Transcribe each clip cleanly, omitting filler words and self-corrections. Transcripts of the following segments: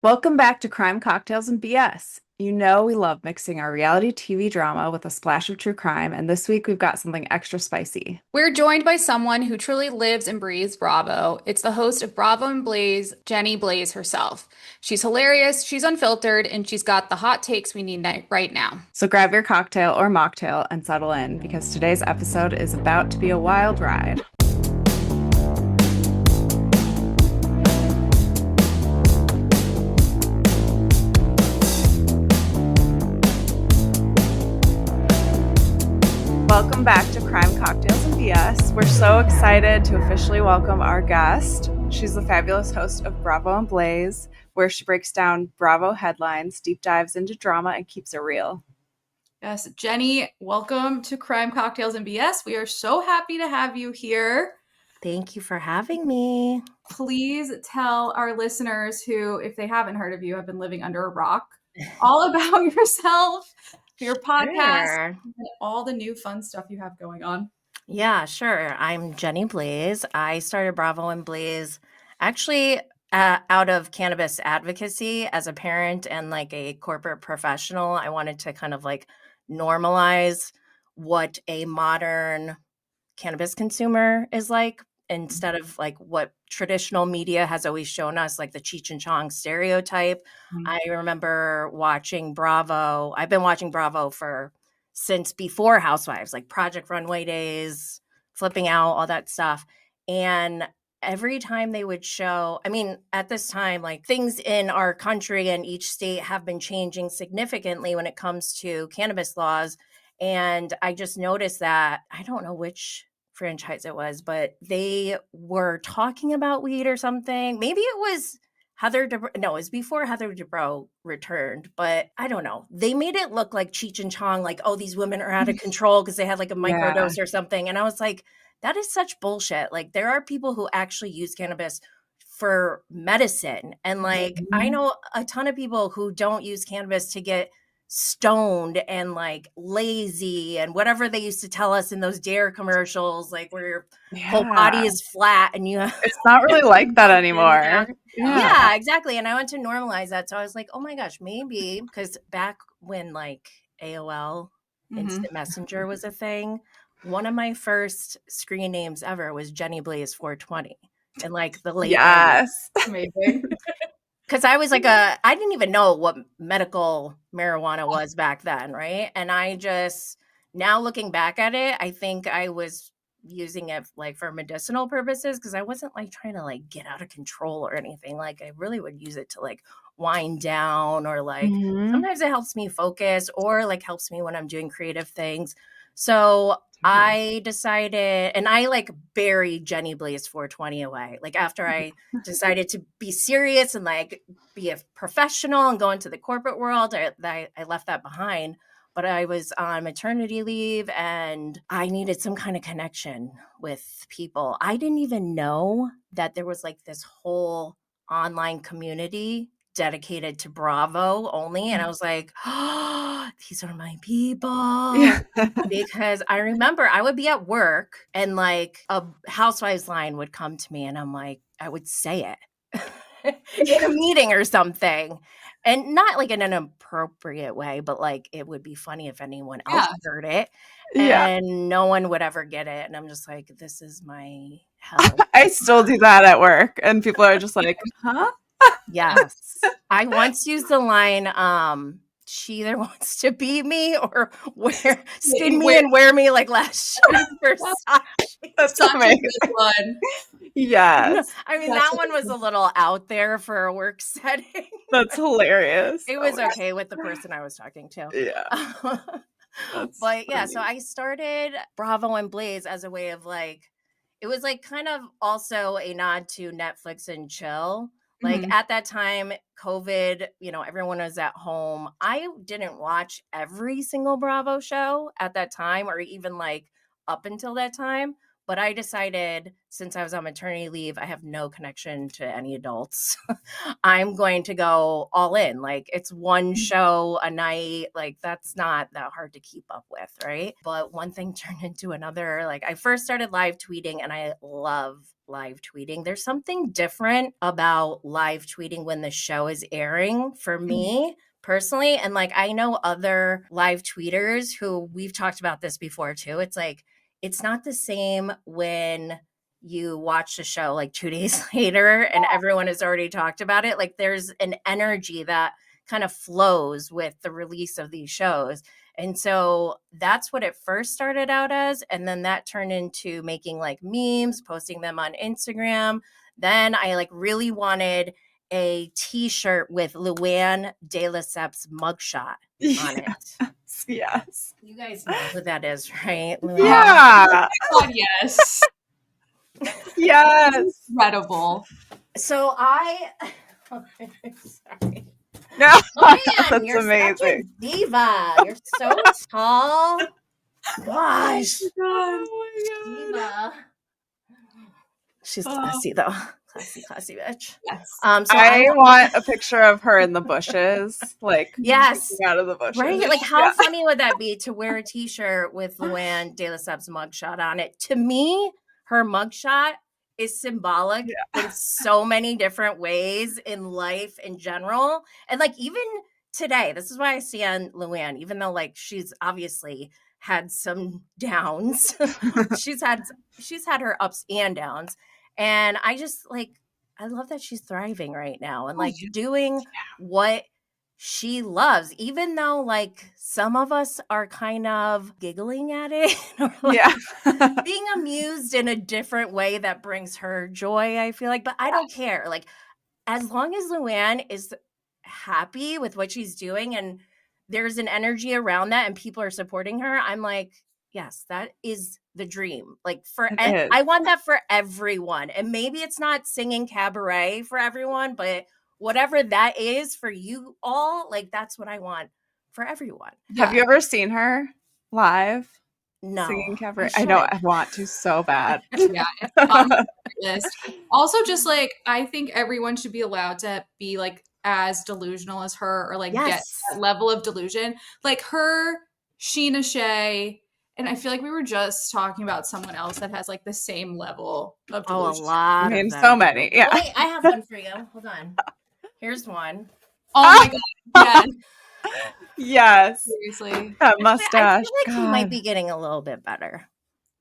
Welcome back to Crime Cocktails and BS. You know we love mixing our reality TV drama with a splash of true crime, and this week we've got something extra spicy. We're joined by someone who truly lives and breathes Bravo. It's the host of Bravo and Blaze, Jenny Blaze herself. She's hilarious, she's unfiltered, and she's got the hot takes we need right now. So grab your cocktail or mocktail and settle in because today's episode is about to be a wild ride. Welcome back to Crime Cocktails and BS. We're so excited to officially welcome our guest. She's the fabulous host of Bravo and Blaze, where she breaks down Bravo headlines, deep dives into drama, and keeps it real. Yes, Jenny, welcome to Crime Cocktails and BS. We are so happy to have you here. Thank you for having me. Please tell our listeners who, if they haven't heard of you, have been living under a rock, all about yourself, your podcast, Sure. and all the new fun stuff you have going on. Yeah, sure. I'm Jenny Blaze. I started Bravo and Blaze actually out of cannabis advocacy as a parent and like a corporate professional. I wanted to kind of like normalize what a modern cannabis consumer is like instead of like what traditional media has always shown us, like the Cheech and Chong stereotype. Mhm. I remember watching Bravo. I've been watching Bravo for since before Housewives, like Project Runway days, flipping out, all that stuff. And every time they would show, I mean, at this time, like things in our country and each state have been changing significantly when it comes to cannabis laws. And I just noticed that I don't know which franchise it was, but they were talking about weed or something. Maybe it was no, it was before Heather Dubrow returned, but I don't know. They made it look like Cheech and Chong, like, oh, these women are out of control because they had like a Yeah. microdose or something. And I was like, that is such bullshit. Like, there are people who actually use cannabis for medicine. And like, I Mhm. know a ton of people who don't use cannabis to get stoned and like lazy and whatever they used to tell us in those Dare commercials, like where your whole body Yeah. is flat and you have It's not really like that broken anymore. down. Yeah. Yeah, exactly. And I want to normalize that. So I was like, oh my gosh, maybe because back when like AOL Mm-hmm. Instant Messenger was a thing, one of my first screen names ever was Jenny Blaze 420 in like the late 90s. Yes. Amazing. Because I was like I didn't even know what medical marijuana was back then, right? And I just, now looking back at it, I think I was using it like for medicinal purposes because I wasn't like trying to like get out of control or anything. Like I really would use it to like wind down or like Mhm. sometimes it helps me focus or like helps me when I'm doing creative things. So Totally. I decided, and I like buried Jenny Blaze 420 away. Like after I decided to be serious and like be a professional and go into the corporate world, I left that behind. But I was on maternity leave and I needed some kind of connection with people. I didn't even know that there was like this whole online community dedicated to Bravo only. And I was like, oh, these are my people. Yeah. Because I remember I would be at work and like a housewives line would come to me and I'm like, I would say it in a meeting or something. And not like in an appropriate way, but like it would be funny if anyone else Yeah. heard it Yeah. and no one would ever get it. And I'm just like, this is my hell. I still do that at work, and people are just like, huh? Yes. I once used the line, she either wants to beat me or wear skin me Wait, and wear me like last year's Versace. That's such a amazing. good one. Yes. I mean, Such that a one good was a one. little out there for a work setting. That's hilarious. It Oh was my okay with the person I was talking to. God. Yeah. That's But yeah, so funny. I started Bravo and Blaze as a way of like, it was like kind of also a nod to Netflix and chill. Like Mhm. at that time, COVID, everyone was at home. I didn't watch every single Bravo show at that time or even like up until that time. But I decided since I was on maternity leave, I have no connection to any adults. I'm going to go all in. Like it's one show a night. Like that's not that hard to keep up with, right? But one thing turned into another. Like I first started live tweeting and I love live tweeting. There's something different about live tweeting when the show is airing for me personally. And like, I know other live tweeters who we've talked about this before too. It's like, it's not the same when you watch the show like 2 days later and everyone has already talked about it. Like, there's an energy that kind of flows with the release of these shows. And so that's what it first started out as. And then that turned into making like memes, posting them on Instagram. Then I like really wanted a t-shirt with Luann de Lesseps mugshot on it. Yes. You guys know who that is, right? Luann? Yeah. God, yes. Yes. Incredible. So sorry. No, Luann, that's you're such a amazing. diva. You're so tall. Gosh. Oh my God. Diva. She's classy though. Classy bitch. Yes. So I want a picture of her in the bushes, like yes, peeking out of the bushes. right. Like, how Yeah. funny would that be to wear a T-shirt with Luann de Lesseps mugshot on it? To me, her mugshot is symbolic in so many different ways in life in general, and like even today, this is why I stand Luann, even though like she's obviously had some downs. she's had her ups and downs. And I just like, I love that she's thriving right now and like doing what she loves, even though like some of us are kind of giggling at it or like being amused in a different way that brings her joy, I feel like. But I don't care. Like, as long as Luann is happy with what she's doing and there's an energy around that and people are supporting her, I'm like, yes, that is the dream. Like, I want that for everyone. And maybe it's not singing cabaret for everyone, but whatever that is for you all, like, that's what I want for everyone. Have you ever seen her live? No. Singing cabaret? I know, I want to so bad. Yeah, it's on the list. Also, just like, I think everyone should be allowed to be like as delusional as her, or like get that level of delusion. Like her, Sheena Shea, and I feel like we were just talking about someone else that has like the same level of delusion. Oh, a lot. I mean, so many. Yeah. Wait, I have one for you. Hold on. Here's one. Oh my God. Yes. Yes. Seriously. That mustache. I feel like he might be getting a little bit better.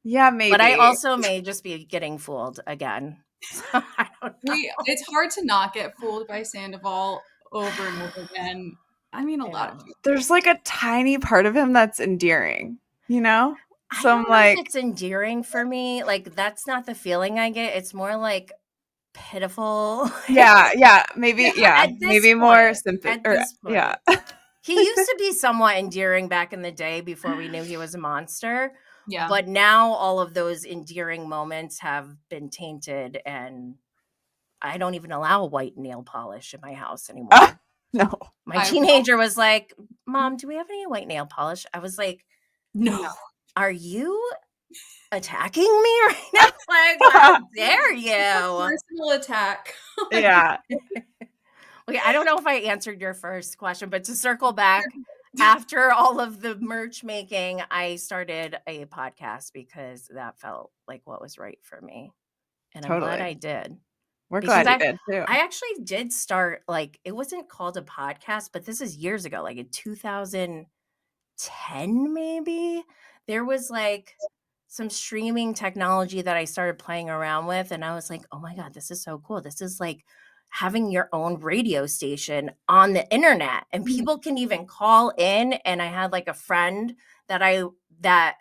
Yeah, maybe. But I also may just be getting fooled again. So I don't know. It's hard to not get fooled by Sandoval over and over again. I mean, a lot of people. There's like a tiny part of him that's endearing, you know? So I'm like, it's endearing for me. Like, that's not the feeling I get. It's more like pitiful. Yeah, maybe, maybe point, more sympathy. At this point. Yeah. He used to be somewhat endearing back in the day before we knew he was a monster. Yeah. But now all of those endearing moments have been tainted, and I don't even allow white nail polish in my house anymore. No. My teenager was like, Mom, do we have any white nail polish? I was like, no. Are you attacking me right now? Like, how dare you? Personal attack. Yeah. Okay, I don't know if I answered your first question, but to circle back, after all of the merch making, I started a podcast because that felt like what was right for me. And I'm glad I did. We're glad you did too. I actually did start, like, it wasn't called a podcast, but this is years ago, like in 2010, maybe. There was like some streaming technology that I started playing around with. And I was like, oh my God, this is so cool. This is like having your own radio station on the internet, and people can even call in. And I had like a friend that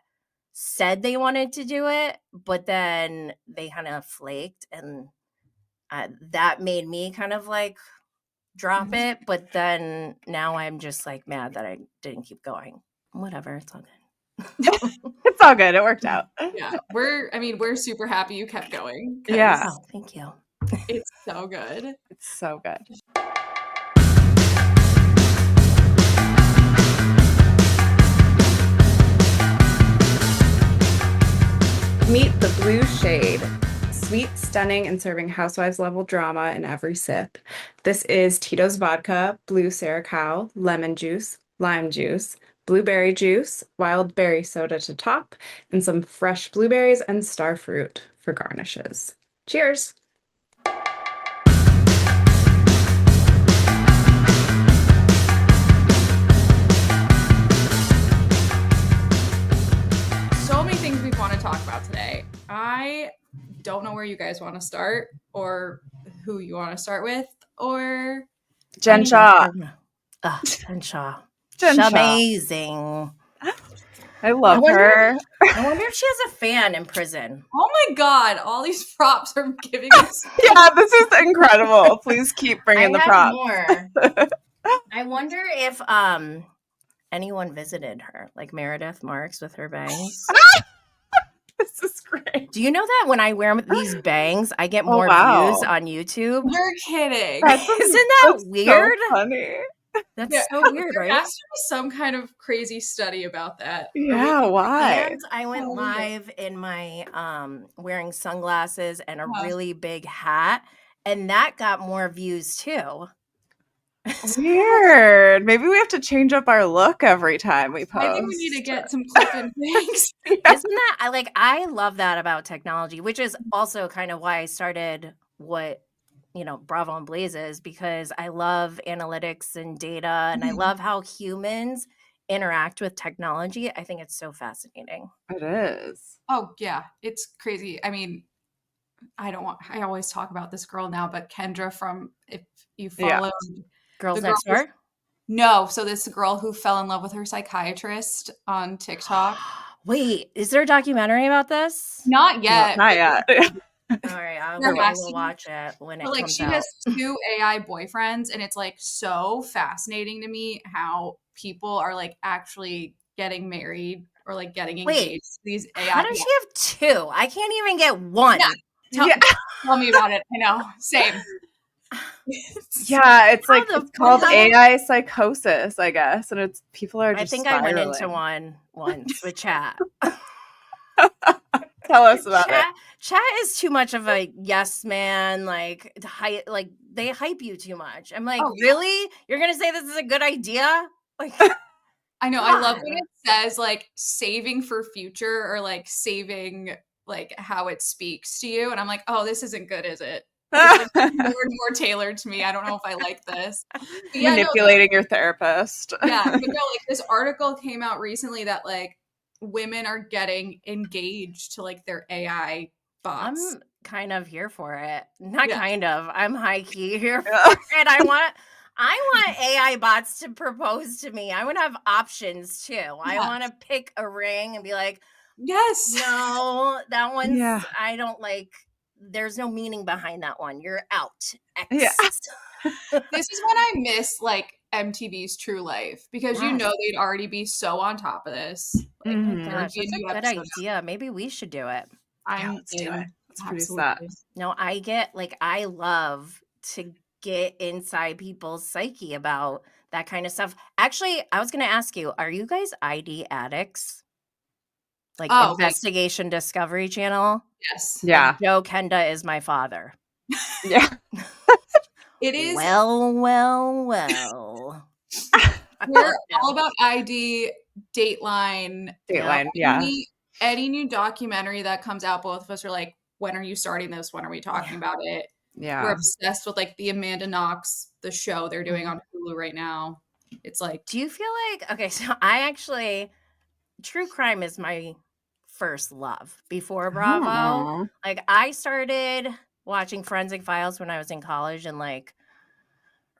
said they wanted to do it, but then they kind of flaked, and that made me kind of like drop it. But then now I'm just like mad that I didn't keep going. Whatever, it's all good. It's all good. It worked out. Yeah, we're super happy you kept going. Yeah. Oh, thank you. It's so good. It's so good. Meet the Blue Shade. Sweet, stunning, and serving housewives level drama in every sip. This is Tito's vodka, blue Saracow, lemon juice, lime juice, blueberry juice, wild berry soda to top, and some fresh blueberries and star fruit for garnishes. Cheers. So many things we want to talk about today. I don't know where you guys want to start or who you want to start with or Jen Shaw. Jen Shaw. Jen Shaw. Amazing. I love her. I wonder if she has a fan in prison. Oh my God, all these props are giving us. Yeah, this is incredible. Please keep bringing the props. More. I wonder if anyone visited her, like Meredith Marks with her bangs. This is great. Do you know that when I wear these bangs, I get more views on YouTube? You're kidding. Isn't that weird? So funny. That's so weird, right? There has to be some kind of crazy study about that. Yeah, why? And I went live in my wearing sunglasses and a really big hat, and that got more views too. Weird. Maybe we have to change up our look every time we post. I think we need to get some clip and bangs. Isn't that I love that about technology, which is also kind of why I started what Bravo and Blaze is, because I love analytics and data, and I love how humans interact with technology. I think it's so fascinating. It is. Oh yeah, it's crazy. I mean, I always talk about this girl now, but Kendra from, if you follow Girls Next Door? No. So this girl who fell in love with her psychiatrist on TikTok. Wait, is there a documentary about this? Not yet. Not yet. All right, I will watch it when it comes out. She has 2 AI boyfriends, and it's like so fascinating to me how people are like actually getting married or like getting engaged. These AI. How does she have 2? I can't even get 1. Tell me about it. I know. Same. Yeah, it's like it's called AI psychosis, I guess, and it's people are just. I think spiraling. I went into one once with chat. Tell us about it. Chat is too much of a yes man. Like they hype you too much. I'm like, really? You're gonna say this is a good idea? Like, I know. I love when it says like saving for future or like saving like how it speaks to you, and I'm like, oh, this isn't good, is it? It's like more and more tailored to me. I don't know if I like this. Manipulating your therapist. Yeah, but no, like this article came out recently that like women are getting engaged to like their AI bots. I'm kind of here for it. Not kind of. I'm high key here for it. I want AI bots to propose to me. I want to have options too. Yeah. I want to pick a ring and be like, yes, no, that one's I don't like. There's no meaning behind that one. You're out. X. Yeah. This is when I miss like MTV's True Life, because they'd already be so on top of this. Like, gosh, that's a good idea. Maybe we should do it. Let's do it. Let's produce that. No, I love to get inside people's psyche about that kind of stuff. Actually, I was going to ask you, are you guys ID addicts? Like Investigation Discovery Channel? Yes. Yeah. Like Joe Kenda is my father. Yeah. It is. Well. We're all about ID, Dateline. Dateline, Any new documentary that comes out, both of us are like, when are you starting this? When are we talking about it? Yeah. We're obsessed with like the Amanda Knox, the show they're doing on Hulu right now. It's like. Do you feel like, okay, so true crime is my first love before Bravo. Like I started watching Forensic Files when I was in college in like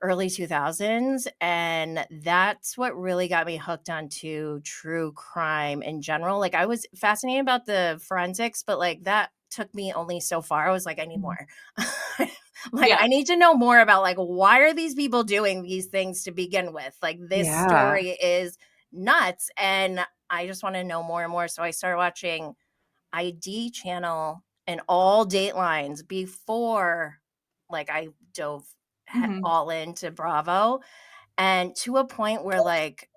early 2000s, and that's what really got me hooked onto true crime in general. Like I was fascinated about the forensics, but like that took me only so far. I was like, I need more. I need to know more about like why are these people doing these things to begin with? Like this story is nuts, and I just want to know more and more. So I started watching ID channel and all Datelines before like I dove all into Bravo, and to a point where like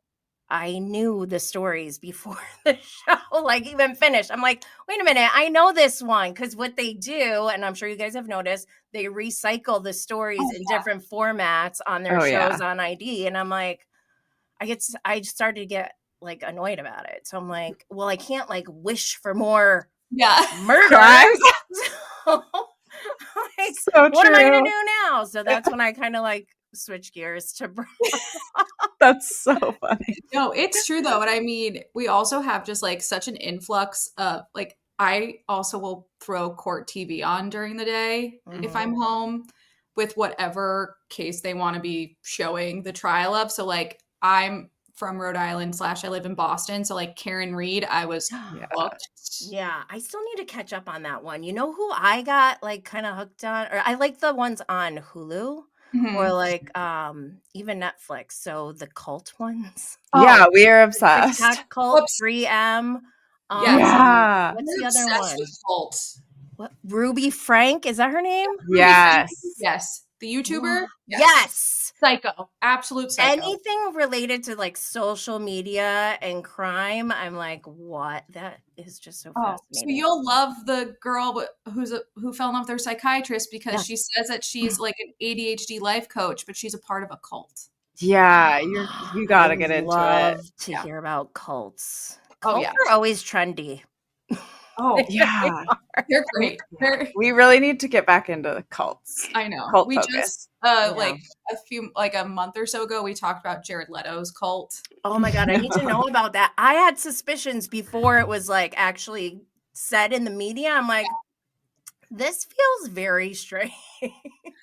I knew the stories before the show like even finished. I'm like, wait a minute, I know this one, because what they do, and I'm sure you guys have noticed, they recycle the stories in different formats on their shows on ID, and I'm like, I started to get like annoyed about it. So I'm like, well, I can't like wish for more murder. like, So what am I gonna true. do now? So that's when I kind of like switch gears to That's so funny. No, it's true though. And I mean, we also have just like such an influx of like, I also will throw court TV on during the day if I'm home with whatever case they want to be showing the trial of. So like I'm from Rhode Island / I live in Boston. So like Karen Reed, I was Yeah. hooked. Yeah, I still need to catch up on that one. You know who I got like kind of hooked on, or I like the ones on Hulu or Mhm. like even Netflix. So the cult ones, Yeah, Oh, we are the obsessed. TikTok cult, whoops. 3M. Yes. Yeah. What's We're the other obsessed one? with cults. What, Ruby Frank? Is that her name? Ruby Frank, Yes. yes. The YouTuber, Yes. psycho, absolute psycho. Anything related to like social media and crime, I'm like, what? That is just so Oh, so fascinating. you'll love the girl who fell in love with her psychiatrist because Yeah. she says that she's like an ADHD life coach, but she's a part of a cult. Yeah, you I gotta get into it. love to Yeah. hear about cults. Oh Cults yeah. are always trendy. Oh, They Yeah. are. they're We great. They're, we really need to get back into the cults. I know. Cult We just focus. Yeah. like a month or so ago we talked about Jared Leto's cult. Oh my God, I need to know about that. I had suspicions before it was like actually said in the media. I'm like, this feels very strange.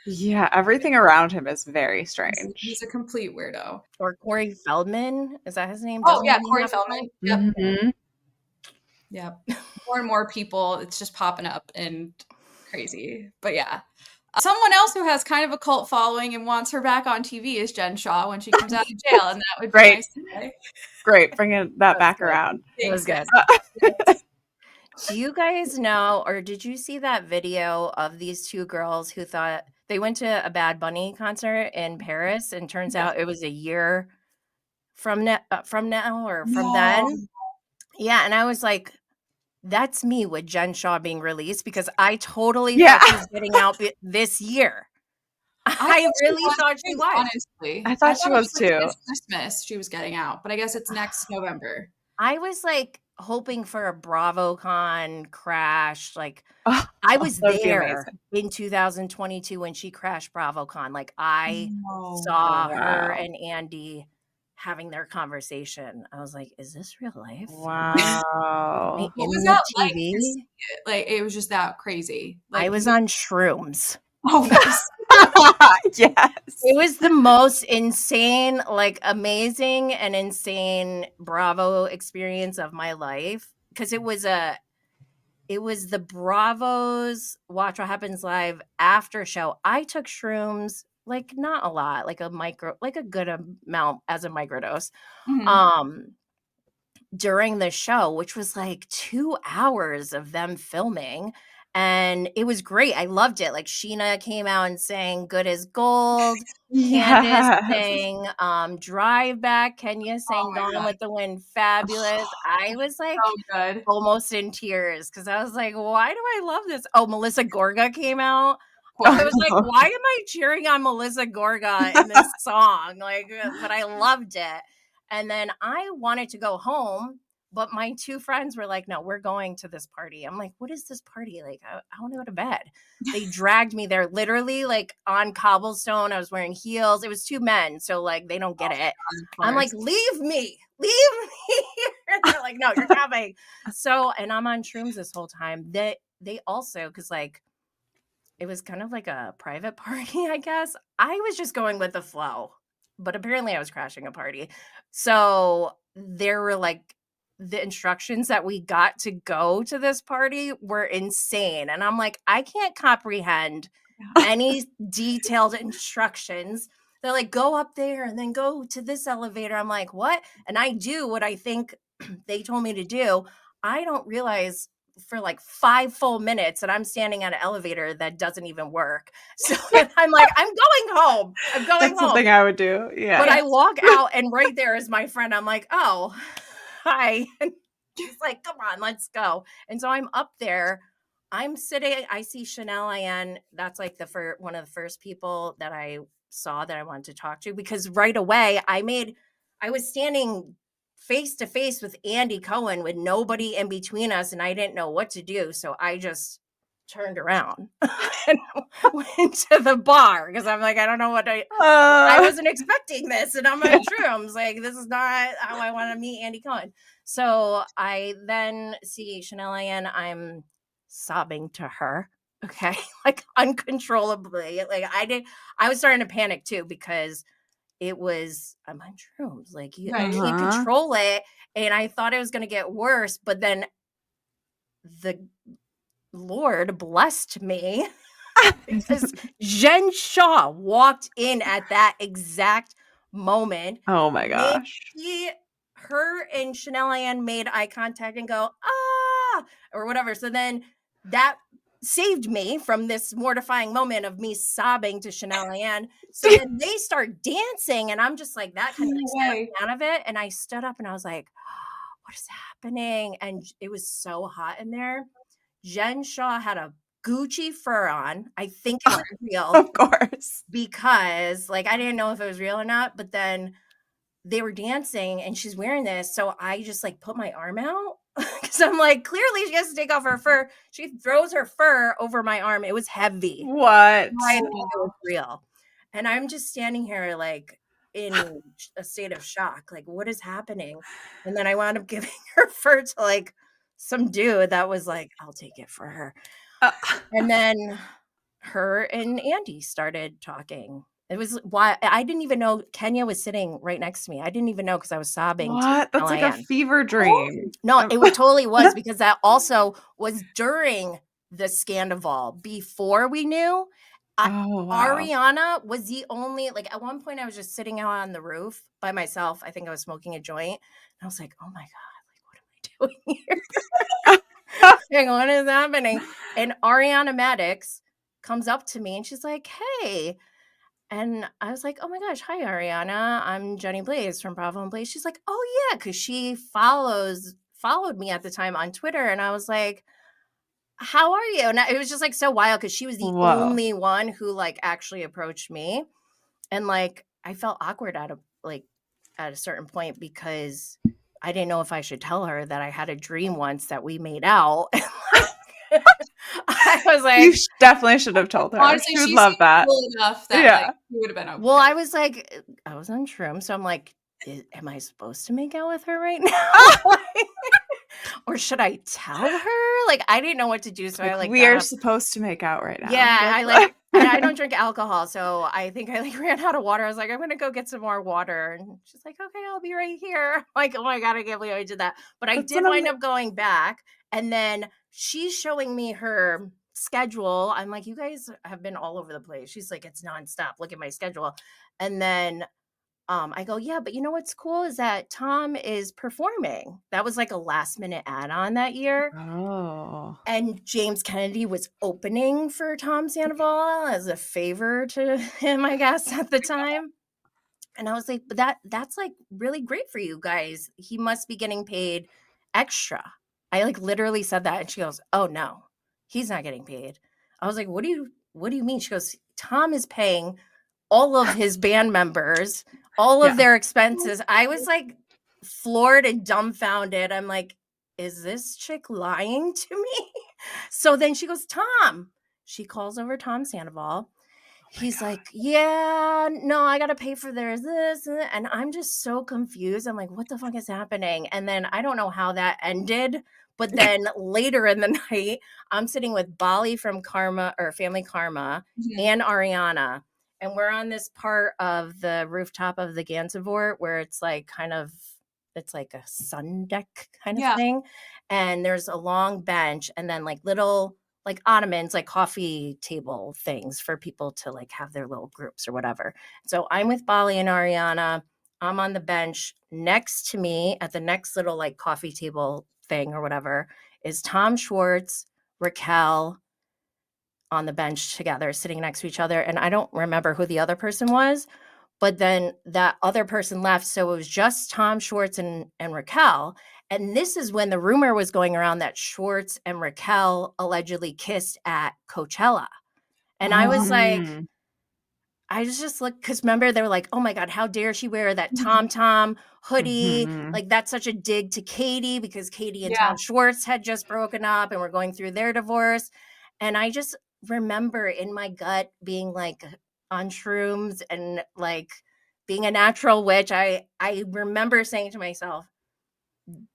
Yeah, everything around him is very He's strange. a complete weirdo. Or Corey Feldman. Is that his name? Oh Doesn't yeah, he Corey have a Feldman. cult? Yep. Mhm. Yep. More and more people, it's just popping up and crazy. But yeah. Someone else who has kind of a cult following and wants her back on TV is Jen Shaw when she comes out of jail, and that would be Great. my segue. Great, bringing that That was back good. around. That was Thanks, good. guys. Do you guys know, or did you see that video of these two girls who thought they went to a Bad Bunny concert in Paris, and turns Yes. out it was a year from now or from No. then? Yeah, and I was like, that's me with Jen Shaw being released because I totally Yeah. thought she was getting out this year. I really thought she was. honestly. I thought she it was too. this Christmas she was getting out, but I guess it's next November. I was like hoping for a BravoCon crash. Like Oh, I was that would be there amazing. in 2022 when she crashed BravoCon. Like I No. saw her Wow. and Andy having their conversation. I was like, is this real life? Am I Wow. What in was the that like to see TV? it? Like, it was just that crazy. I Like, was on shrooms. oh, yes. Yes. It was the most insane, like amazing and insane Bravo experience of my life because it was the Bravo's Watch What Happens Live after show. I took shrooms, like not a lot, like a good amount as a microdose. Mhm. Um during the show, which was like 2 hours of them filming. And it was great. I loved it. Like Sheena came out and sang Good as Gold. Candace Yes. sang Drive Back. Kenya Oh sang my Gone god. with the Wind. Fabulous. I was like So good. almost in tears because I was like, why do I love this? Oh, Melissa Gorga came out. Of I course. was like, why am I cheering on Melissa Gorga in this song? Like, but I loved it. And then I wanted to go home, but my two friends were like, no, we're going to this party. I'm like, what is this party? Like, I want to go to bed. They dragged me there literally like on cobblestone. I was wearing heels. It was two men. So like, they don't get it. Of I'm like, course. leave me here. They're like, no, you're coming. So, and I'm on shrooms this whole time. They also, because like it was kind of like a private party, I guess. I was just going with the flow, but apparently I was crashing a party. So there were like the instructions that we got to go to this party were insane. And I'm like, I can't comprehend any detailed instructions. They're like, go up there and then go to this elevator. I'm like, what? And I do what I think they told me to do. I don't realize for like 5 full minutes that I'm standing at an elevator that doesn't even work. So I'm like, I'm going home. I'm going That's home. something I would do. Yeah. But I walk out and right there is my friend. I'm like, oh, hi. And she's like, come on, let's go. And so I'm up there. I'm sitting, I see Chanel IN. That's like one of the first people that I saw that I wanted to talk to because right away I was standing face to face with Andy Cohen with nobody in between us and I didn't know what to do. So I just turned around and went to the bar because I'm like, I don't know what I wasn't expecting this, and I'm on shrooms. Like, this is not how I want to meet Andy Cohen. So I then see Chanel Ann. I'm sobbing to her. Okay, like uncontrollably. Like I was starting to panic too because I'm on shrooms. Like I can't control it, and I thought it was going to get worse. But then the Lord blessed me because Jen Shaw walked in at that exact moment. Oh my gosh. Her and Chanel Ann made eye contact and go, ah, or whatever. So then that saved me from this mortifying moment of me sobbing to Chanel Ann. So then they start dancing, and I'm just like, that kind of like snapped me out of it. And I stood up and I was like, what is happening? And it was so hot in there. Jen Shaw had a Gucci fur on. I think it was real. Of course. Because like I didn't know if it was real or not, but then they were dancing and she's wearing this. So I just like put my arm out because I'm like, clearly she has to take off her fur. She throws her fur over my arm. It was heavy. What? I think it was real. And I'm just standing here like in a state of shock. Like, what is happening? And then I wound up giving her fur to like some dude that was like, I'll take it for her. And then her and Andy started talking. It was why I didn't even know Kenya was sitting right next to me. I didn't even know because I was sobbing. What? That's like a fever dream. No, it totally was because that also was during the Scandival before we knew. Ariana was the only, like at one point I was just sitting out on the roof by myself. I think I was smoking a joint. And I was like, oh my God, like what am I doing here? Like, what is happening? And Ariana Maddox comes up to me and she's like, hey. And I was like, oh my gosh, hi Ariana. I'm Jenny Blaze from Bravo and Blaze. She's like, oh yeah, because she followed me at the time on Twitter. And I was like, how are you? And it was just like so wild because she was the only one who like actually approached me. And like I felt awkward at a certain point because I didn't know if I should tell her that I had a dream once that we made out. I was like, you definitely should have told her. Honestly, she would love that. Cool enough that like, she would have been okay. Well, I was like, I was on shroom, so I'm like, am I supposed to make out with her right now? Or should I tell her? Like, I didn't know what to do, so I like. We are supposed to make out right now. Yeah, and I don't drink alcohol, so I think I like ran out of water. I was like, I'm gonna go get some more water, and she's like, okay, I'll be right here. I'm like, oh my God, I can't believe I did that. But I did wind up going back, and then she's showing me her schedule. I'm like, you guys have been all over the place. She's like, it's nonstop. Look at my schedule. And then I go, yeah, but you know what's cool is that Tom is performing. That was like a last minute add-on that year. Oh. And James Kennedy was opening for Tom Sandoval as a favor to him, I guess, at the time. And I was like, but that's like really great for you guys. He must be getting paid extra. I like literally said that. And she goes, oh no, he's not getting paid. I was like, what do you mean? She goes, Tom is paying all of his band members, all of their expenses. I was like floored and dumbfounded. I'm like, is this chick lying to me? So then she goes, Tom. She calls over Tom Sandoval. He's like, yeah, no, I got to pay for this. And I'm just so confused. I'm like, what the fuck is happening? And then I don't know how that ended. But then later in the night, I'm sitting with Bali from Karma or Family Karma and Ariana. And we're on this part of the rooftop of the Gansevoort where it's like it's like a sun deck kind of thing. And there's a long bench and then like little like ottomans, like coffee table things for people to like have their little groups or whatever. So I'm with Bali and Ariana. I'm on the bench. Next to me at the next little like coffee table thing or whatever is Tom Schwartz, Raquel on the bench together, sitting next to each other. And I don't remember who the other person was, but then that other person left. So it was just Tom Schwartz and Raquel. And this is when the rumor was going around that Schwartz and Raquel allegedly kissed at Coachella. And I was like, I was just like, because remember, they were like, oh my God, how dare she wear that Tom hoodie? Like, that's such a dig to Katie because Katie and Tom Schwartz had just broken up and were going through their divorce. And I just remember in my gut being like on shrooms and like being a natural witch. I remember saying to myself,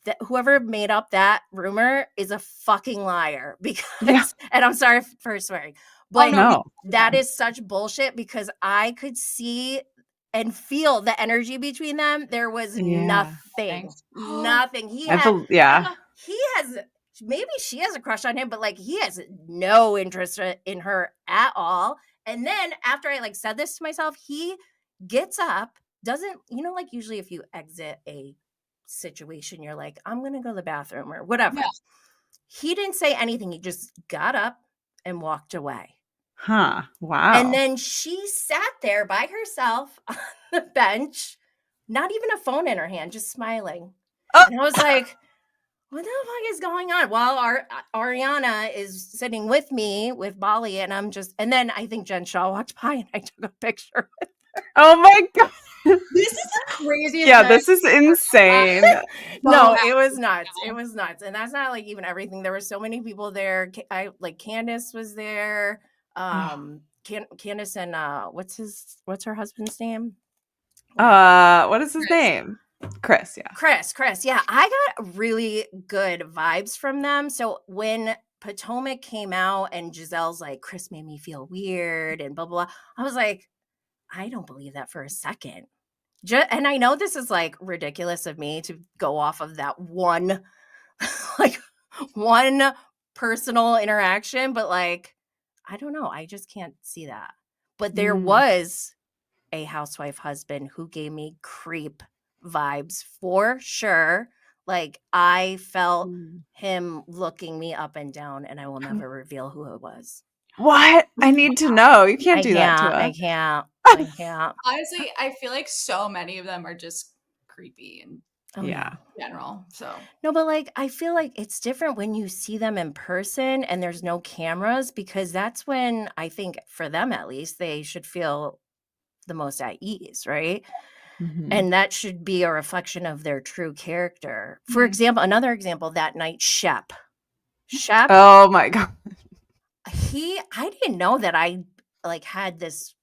that whoever made up that rumor is a fucking liar because and I'm sorry for swearing, but no. that is such bullshit because I could see and feel the energy between them. There was nothing. He has maybe she has a crush on him, but like he has no interest in her at all. And then after I like said this to myself, he gets up, doesn't, you know, like usually if you exit a situation, you're like, I'm gonna go to the bathroom or whatever. Yeah. He didn't say anything. He just got up and walked away. Huh. Wow. And then she sat there by herself on the bench, not even a phone in her hand, just smiling. Oh. And I was like, what the fuck is going on? While Ariana is sitting with me with Bali, and I'm just, and then I think Jen Shaw walked by and I took a picture with her. Oh my God. This is the craziest. Yeah, this is insane. No, it was nuts. It was nuts. And that's not like even everything. There were so many people there. Like Candace was there. Candace and what's her husband's name? What is his name? Chris, yeah. Chris. Yeah. I got really good vibes from them. So when Potomac came out and Giselle's like, Chris made me feel weird and blah, blah, blah, I was like, I don't believe that for a second. And I know this is like ridiculous of me to go off of that one, like one personal interaction, but like, I don't know. I just can't see that. But there was a housewife husband who gave me creep vibes for sure. Like I felt him looking me up and down, and I will never reveal who it was. What? I need to know. You can't do that to us. I can't. Honestly, I feel like so many of them are just creepy and general. So no, but like I feel like it's different when you see them in person and there's no cameras, because that's when I think for them at least they should feel the most at ease, right? And that should be a reflection of their true character. For example, another example, that night, Shep. Oh my God. I didn't know that I like had this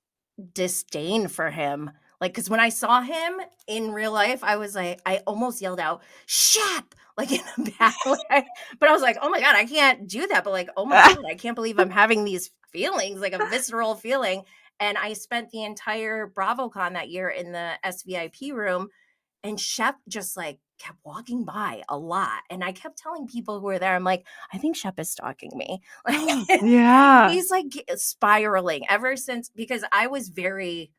disdain for him. Like, because when I saw him in real life, I was like, I almost yelled out, Shep, like in a bad way. But I was like, oh my God, I can't do that. But like, oh my God, I can't believe I'm having these feelings, like a visceral feeling. And I spent the entire BravoCon that year in the SVIP room, and Shep just like kept walking by a lot. And I kept telling people who were there, I'm like, I think Shep is stalking me. Like, he's like spiraling ever since, because I was very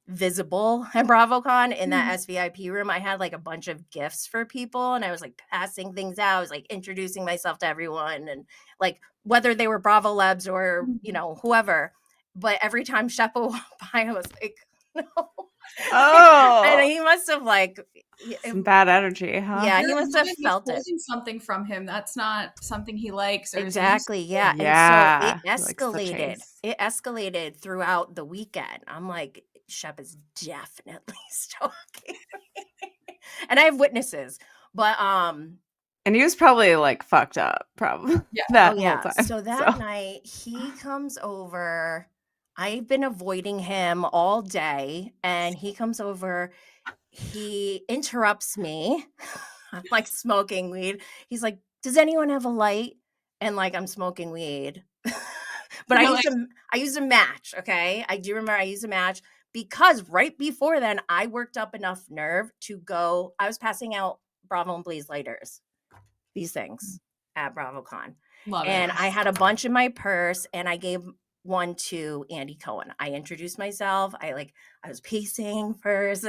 visible at BravoCon in that SVIP room. I had like a bunch of gifts for people, and I was like passing things out. I was like introducing myself to everyone, and like whether they were Bravolebs or, you know, whoever. But every time Shep would walk by, I was like, no. And he must have like some bad energy, huh? Yeah, he must have felt it. Something from him that's not something he likes. Or exactly. Yeah. And so it escalated throughout the weekend. I'm like, Shep is definitely stalking me. And I have witnesses, but and he was probably like fucked up, probably. That whole time. So that night he comes over. I've been avoiding him all day, and he comes over. He interrupts me. I'm like smoking weed. He's like, does anyone have a light? And like, I'm smoking weed. But I used a match. Okay. I do remember I used a match because right before then I worked up enough nerve to go. I was passing out Bravo and Blaze lighters, these things at BravoCon. And I had a bunch in my purse, and I gave one to Andy Cohen. I introduced myself. I was pacing first.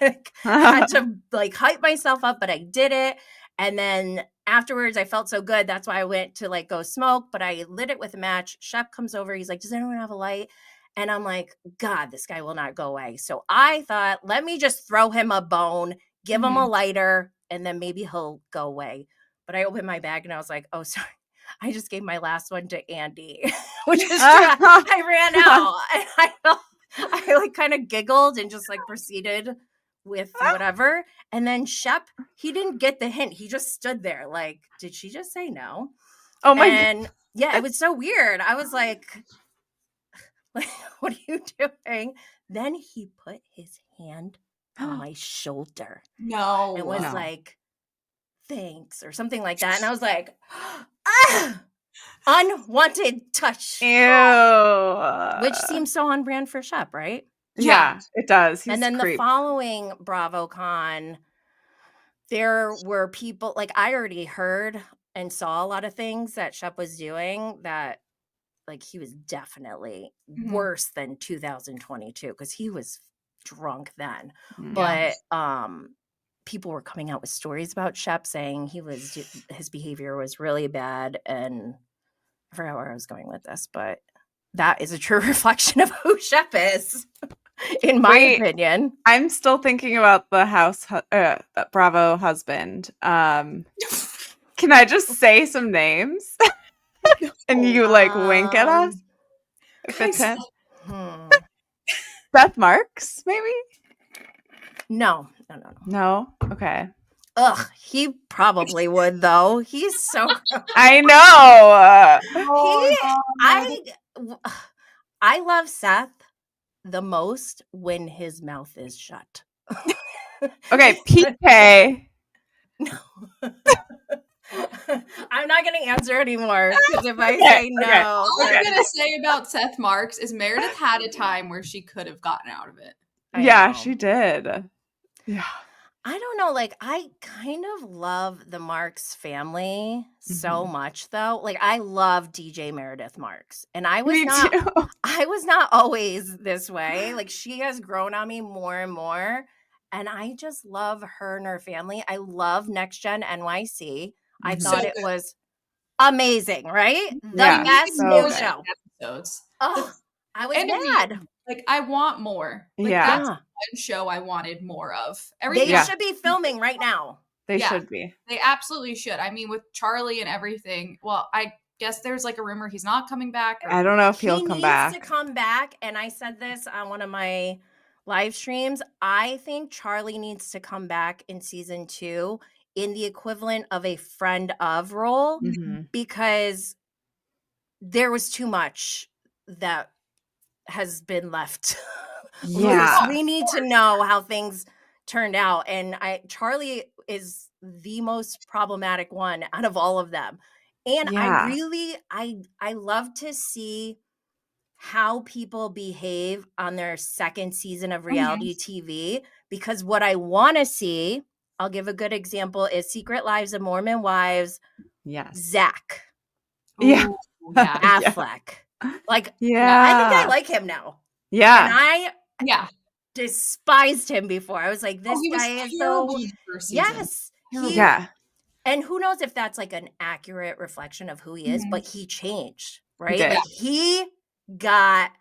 I had to like hype myself up, but I did it. And then afterwards I felt so good. That's why I went to like go smoke, but I lit it with a match. Shep comes over. He's like, does anyone have a light? And I'm like, God, this guy will not go away. So I thought, let me just throw him a bone, give him a lighter, and then maybe he'll go away. But I opened my bag and I was like, oh, sorry. I just gave my last one to Andy, which is true. I ran out. And I like kind of giggled and just like proceeded with whatever. And then Shep, he didn't get the hint. He just stood there like, did she just say no? Oh my God. Yeah, it was so weird. I was like, what are you doing? Then he put his hand on my shoulder No. and was No. like, thanks, or something like that. And I was like, ah, unwanted touch. Ew. Which seems so on brand for Shep, right? Yeah, it does. He's And then creep. the following BravoCon, there were people, like I already heard and saw a lot of things that Shep was doing that, like, he was definitely worse than 2022 because he was drunk then. Yeah. But people were coming out with stories about Shep saying his behavior was really bad, and I forgot where I was going with this, but that is a true reflection of who Shep is, in my opinion. I'm still thinking about the that Bravo husband. Can I just say some names? And you like wink at us? If it's him? Seth Marks, maybe? No. No? Okay. Ugh, he probably would though. He's so I know. I love Seth the most when his mouth is shut. Okay, PK. No. I'm not going to answer anymore because if I say no, all I'm going to say about Seth Marks is Meredith had a time where she could have gotten out of it. Yeah, she did. Yeah. I don't know. Like, I kind of love the Marks family so much, though. Like, I love DJ Meredith Marks, and I was not always this way. Like, she has grown on me more and more, and I just love her and her family. I love Next Gen NYC. I thought it was amazing, right? The best new show. Episodes. Oh, I was mad. Like, I want more. Like, that's one show I wanted more of. They should be filming right now. They should be. They absolutely should. I mean, with Charlie and everything. Well, I guess there's like a rumor he's not coming back. I don't know if he'll come back. He needs to come back. And I said this on one of my live streams. I think Charlie needs to come back in season 2 in the equivalent of a friend of role, because there was too much that has been left. Yeah. We need to know how things turned out. And Charlie is the most problematic one out of all of them. And I love to see how people behave on their second season of reality TV, because what I want to see, I'll give a good example, is Secret Lives of Mormon Wives. Yes. Zach. Yeah. Affleck. Like, I think I like him now. Yeah. And I despised him before. I was like, this guy is so... Yes. And who knows if that's like an accurate reflection of who he is, but he changed, right? Like, he got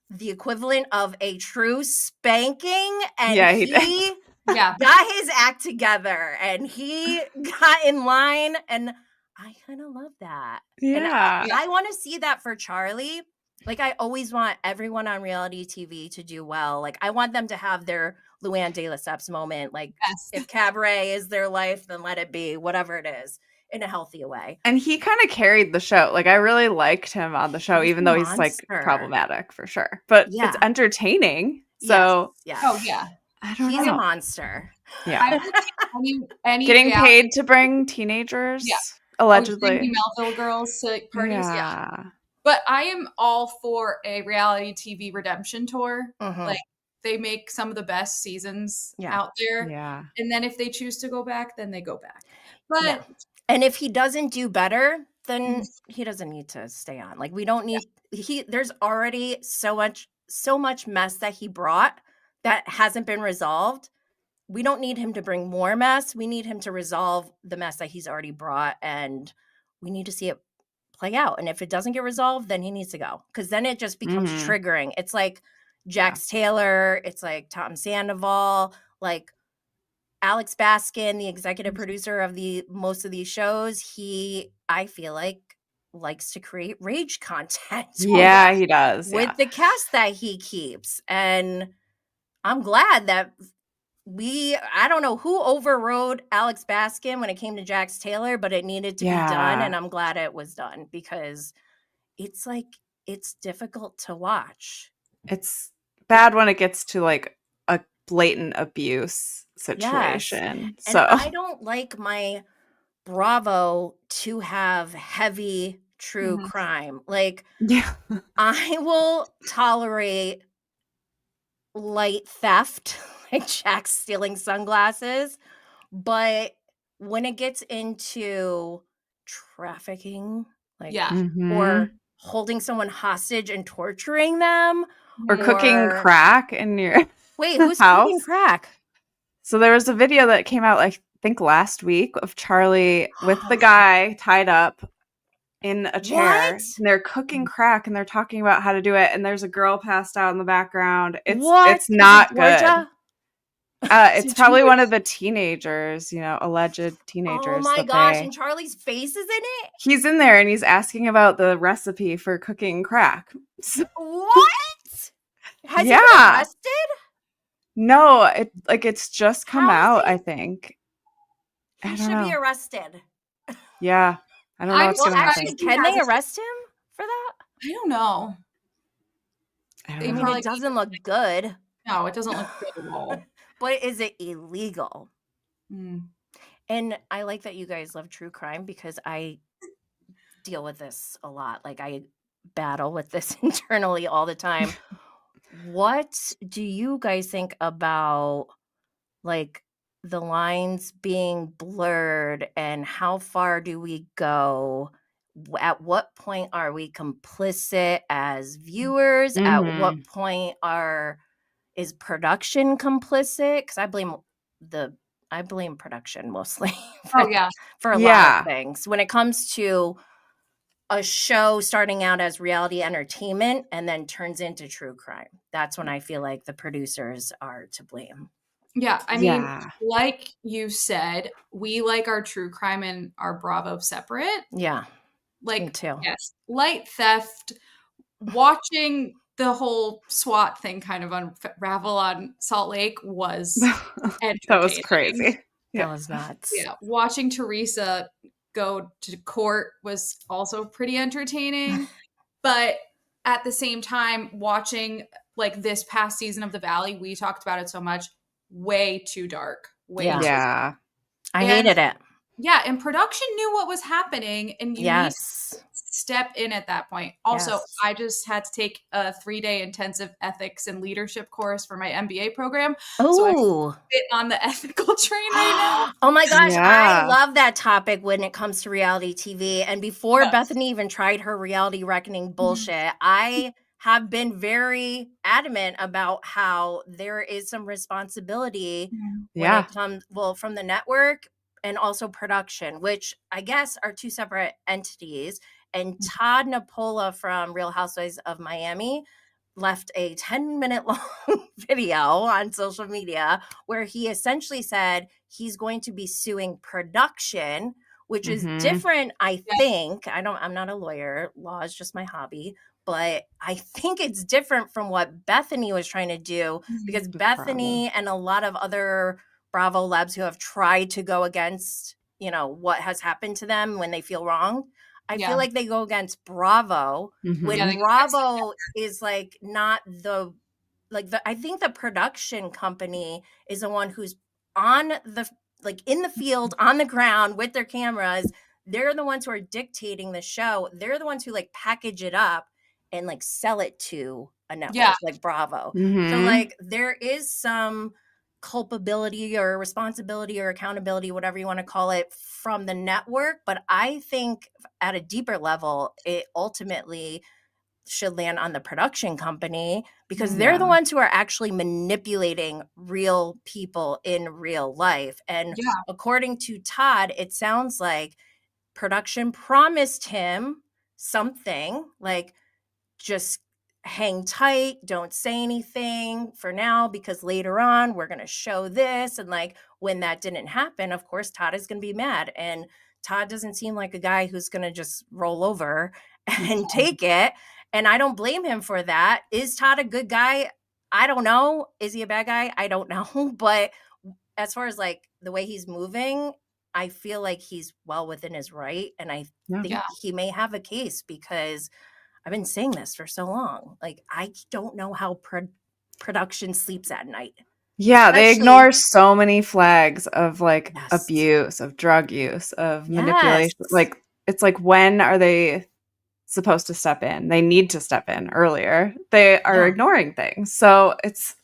the equivalent of a true spanking, and he got his act together, and he got in line, and I kind of love that. And I want to see that for Charlie. Like, I always want everyone on reality TV to do well. Like, I want them to have their Luann de Lesseps moment. Like, if Cabaret is their life, then let it be, whatever it is, in a healthy way. And he kind of carried the show. Like, I really liked him on the show, even though he's like problematic for sure. But it's entertaining. So I don't know. He's a monster. Yeah. Getting paid to bring teenagers, allegedly. Melville girls to parties. Yeah. But I am all for a reality TV redemption tour. Like, they make some of the best seasons out there. Yeah. And then if they choose to go back, then they go back. But and if he doesn't do better, then he doesn't need to stay on. Like, we don't need there's already so much mess that he brought that hasn't been resolved. We don't need him to bring more mess. We need him to resolve the mess that he's already brought, and we need to see it play out. And if it doesn't get resolved, then he needs to go, because then it just becomes triggering. It's like Jax Taylor, it's like Tom Sandoval, like Alex Baskin, the executive producer of most of these shows. I feel like, likes to create rage content. Yeah, he does. With the cast that he keeps. And I'm glad that I don't know who overrode Alex Baskin when it came to Jax Taylor, but it needed to be done, and I'm glad it was done because it's like it's difficult to watch. It's bad when it gets to like a blatant abuse situation. Yes. So And I don't like my Bravo to have heavy true crime. Like, yeah. I will tolerate light theft, like Jack stealing sunglasses, but when it gets into trafficking, like, or holding someone hostage and torturing them, or cooking crack in your wait, who's house. cooking crack? So there was a video that came out, like, I think last week, of Charlie with the guy tied up in a chair. What? And they're cooking crack and they're talking about how to do it. And there's a girl passed out in the background. What? It's not Is it Georgia? good. It's probably one of the teenagers, alleged teenagers. Oh my gosh! And Charlie's face is in it. He's in there and he's asking about the recipe for cooking crack. What? Has he been arrested? No, it's just come out, I think. He should be arrested. Yeah. I don't know what's going to happen. Can they arrest him for that? I don't know. I mean, it doesn't look good. No, it doesn't look good at all. But is it illegal? And I like that you guys love true crime because I deal with this a lot. Like, I battle with this internally all the time. What do you guys think about, like, the lines being blurred and how far do we go? At what point are we complicit as viewers? At what point is production complicit? Because I blame production mostly for a lot of things. When it comes to a show starting out as reality entertainment and then turns into true crime, that's when I feel like the producers are to blame. Yeah, I mean, like you said, we like our true crime and our Bravo separate. Yeah, like me too. Yes, light theft. Watching the whole SWAT thing kind of unravel on Salt Lake was entertaining. That was crazy. That was nuts. Yeah, watching Teresa go to court was also pretty entertaining, but at the same time, watching like this past season of The Valley, we talked about it so much. Way too dark. Way too dark. I hated it. Yeah, and production knew what was happening, and you need to step in at that point. Also, I just had to take a 3-day intensive ethics and leadership course for my MBA program. Oh, so I fit on the ethical train right now. Oh my gosh, I love that topic when it comes to reality TV. And before Bethany even tried her reality reckoning bullshit, I have been very adamant about how there is some responsibility when it comes, from the network and also production, which I guess are two separate entities. And Todd Napola from Real Housewives of Miami left a 10-minute long video on social media where he essentially said he's going to be suing production, which is different, I think. I'm not a lawyer. Law is just my hobby. But I think it's different from what Bethany was trying to do, because Bethany and a lot of other Bravo labs who have tried to go against, what has happened to them when they feel wronged, I feel like they go against Bravo when Bravo is like not I think the production company is the one who's on in the field, on the ground with their cameras. They're the ones who are dictating the show. They're the ones who package it up and sell it to a network like Bravo. So there is some culpability or responsibility or accountability, whatever you want to call it, from the network. But I think at a deeper level, it ultimately should land on the production company, because they're the ones who are actually manipulating real people in real life. And according to Todd, it sounds like production promised him something like, just hang tight, don't say anything for now, because later on we're going to show this. And when that didn't happen, of course, Todd is going to be mad. And Todd doesn't seem like a guy who's going to just roll over and take it. And I don't blame him for that. Is Todd a good guy? I don't know. Is he a bad guy? I don't know. But as far as like the way he's moving, I feel like he's well within his right. And I think he may have a case because I've been saying this for so long. Like, I don't know how production sleeps at night. Yeah, they ignore so many flags of like abuse, of drug use, of manipulation. Like, it's like, when are they supposed to step in? They need to step in earlier. They are ignoring things. So it's,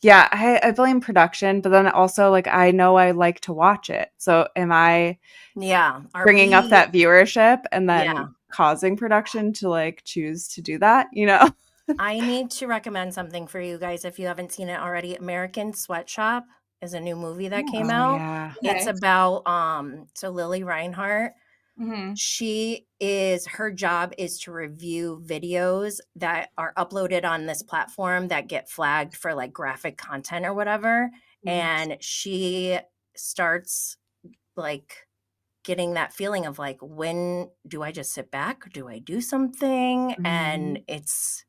I blame production, but then also, like, I know I like to watch it. So am I bringing up that viewership and then causing production to like choose to do that, you know? I need to recommend something for you guys if you haven't seen it already. American Sweatshop is a new movie that came out. Yeah. It's about so Lily Reinhart. Her job is to review videos that are uploaded on this platform that get flagged for like graphic content or whatever. And she starts like getting that feeling of like, when do I just sit back or do I do something? And it's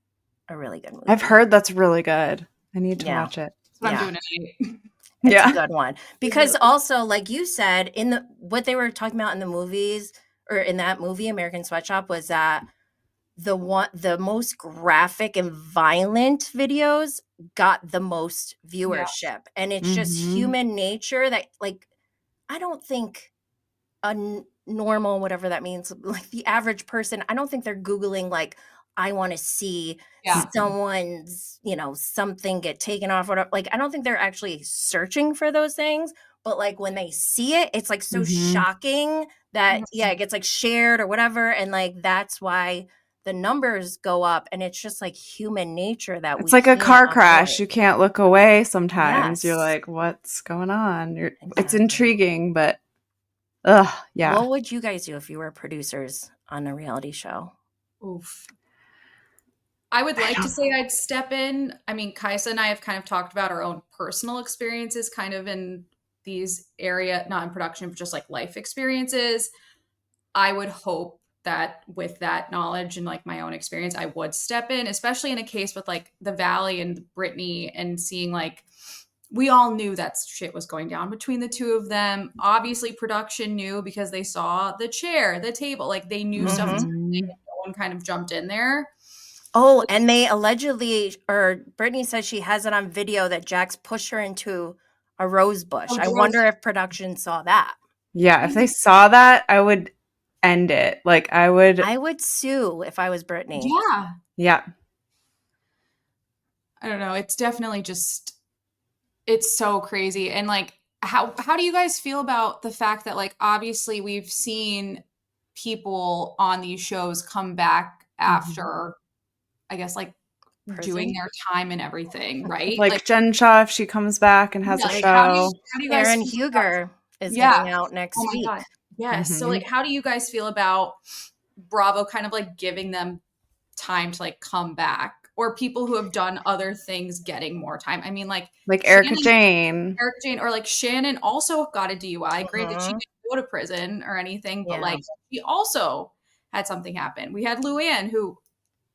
a really good movie. I've heard that's really good. I need to watch it. That's what I'm doing tonight. It's a good one. Because also, like you said, what they were talking about in the movies, or in that movie, American Sweatshop, was that the most graphic and violent videos got the most viewership. And it's just human nature that, like, I don't think normal, whatever that means, like the average person, I don't think they're Googling like, I want to see someone's, something get taken off, whatever. Like, I don't think they're actually searching for those things, but like when they see it, it's like so shocking that it gets like shared or whatever. And like, that's why the numbers go up. And it's just like human nature that it's like a car crash. You can't look away sometimes. You're like, what's going on? It's intriguing, but What would you guys do if you were producers on a reality show? Oof. I would like to say I'd step in. I mean, Kaisa and I have kind of talked about our own personal experiences kind of in these not in production, but just like life experiences. I would hope that with that knowledge and like my own experience, I would step in, especially in a case with like the Valley and Brittany, and seeing like, we all knew that shit was going down between the two of them. Obviously, production knew because they saw the chair, the table, like they knew stuff was happening. No one kind of jumped in there. Oh, and they allegedly, or Brittany says she has it on video that Jax pushed her into a rose bush. I wonder if production saw that. Yeah, if they saw that, I would end it. Like, I would sue if I was Brittany. Yeah. I don't know. It's definitely just, it's so crazy. And like, how do you guys feel about the fact that like, obviously we've seen people on these shows come back after, I guess, like doing their time and everything, right? Like Jen Shaw, if she comes back and has a show. How do you guys Aaron Huger is getting out next week. God. Yes. So like, how do you guys feel about Bravo kind of like giving them time to like come back, or people who have done other things getting more time? I mean, like Erica Jane, or like Shannon also got a DUI. Great that she didn't go to prison or anything, but like she also had something happen. We had Luann, who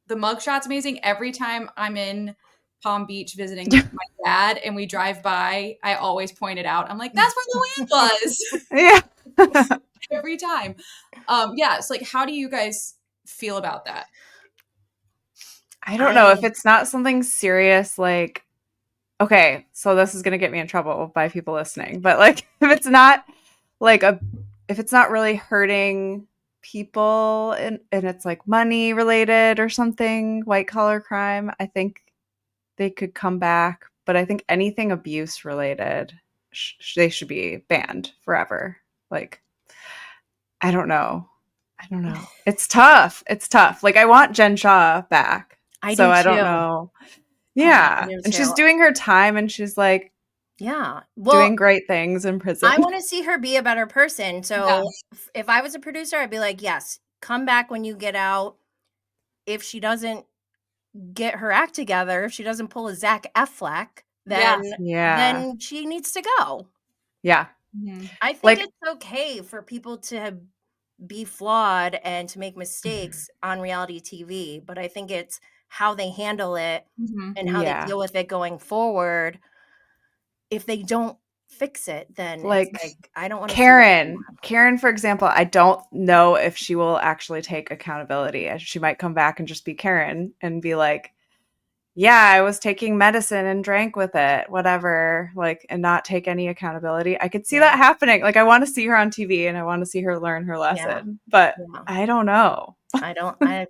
the mugshot's amazing. Every time I'm in Palm Beach visiting my dad and we drive by, I always point it out. I'm like, that's where Luann was. Yeah. Every time. It's like, how do you guys feel about that? I don't know. If it's not something serious, like, okay, so this is going to get me in trouble by people listening, but like, if it's not like if it's not really hurting people and it's like money related or something, white collar crime, I think they could come back. But I think anything abuse related, they should be banned forever. Like, I don't know. It's tough. Like, I want Jen Shaw back. I don't know. Yeah. And she's doing her time and she's like, doing great things in prison. I want to see her be a better person. So if I was a producer, I'd be like, yes, come back when you get out. If she doesn't get her act together, if she doesn't pull a Zach Eflack, then she needs to go. Yeah. I think it's okay for people to be flawed and to make mistakes on reality TV, but I think it's how they handle it and how they deal with it going forward. If they don't fix it, then Like, it's like I don't want to see Karen, for example, I don't know if she will actually take accountability. She might come back and just be Karen and be like, yeah, I was taking medicine and drank with it, whatever, like, and not take any accountability. I could see that happening. Like, I want to see her on TV and I want to see her learn her lesson, but I don't know.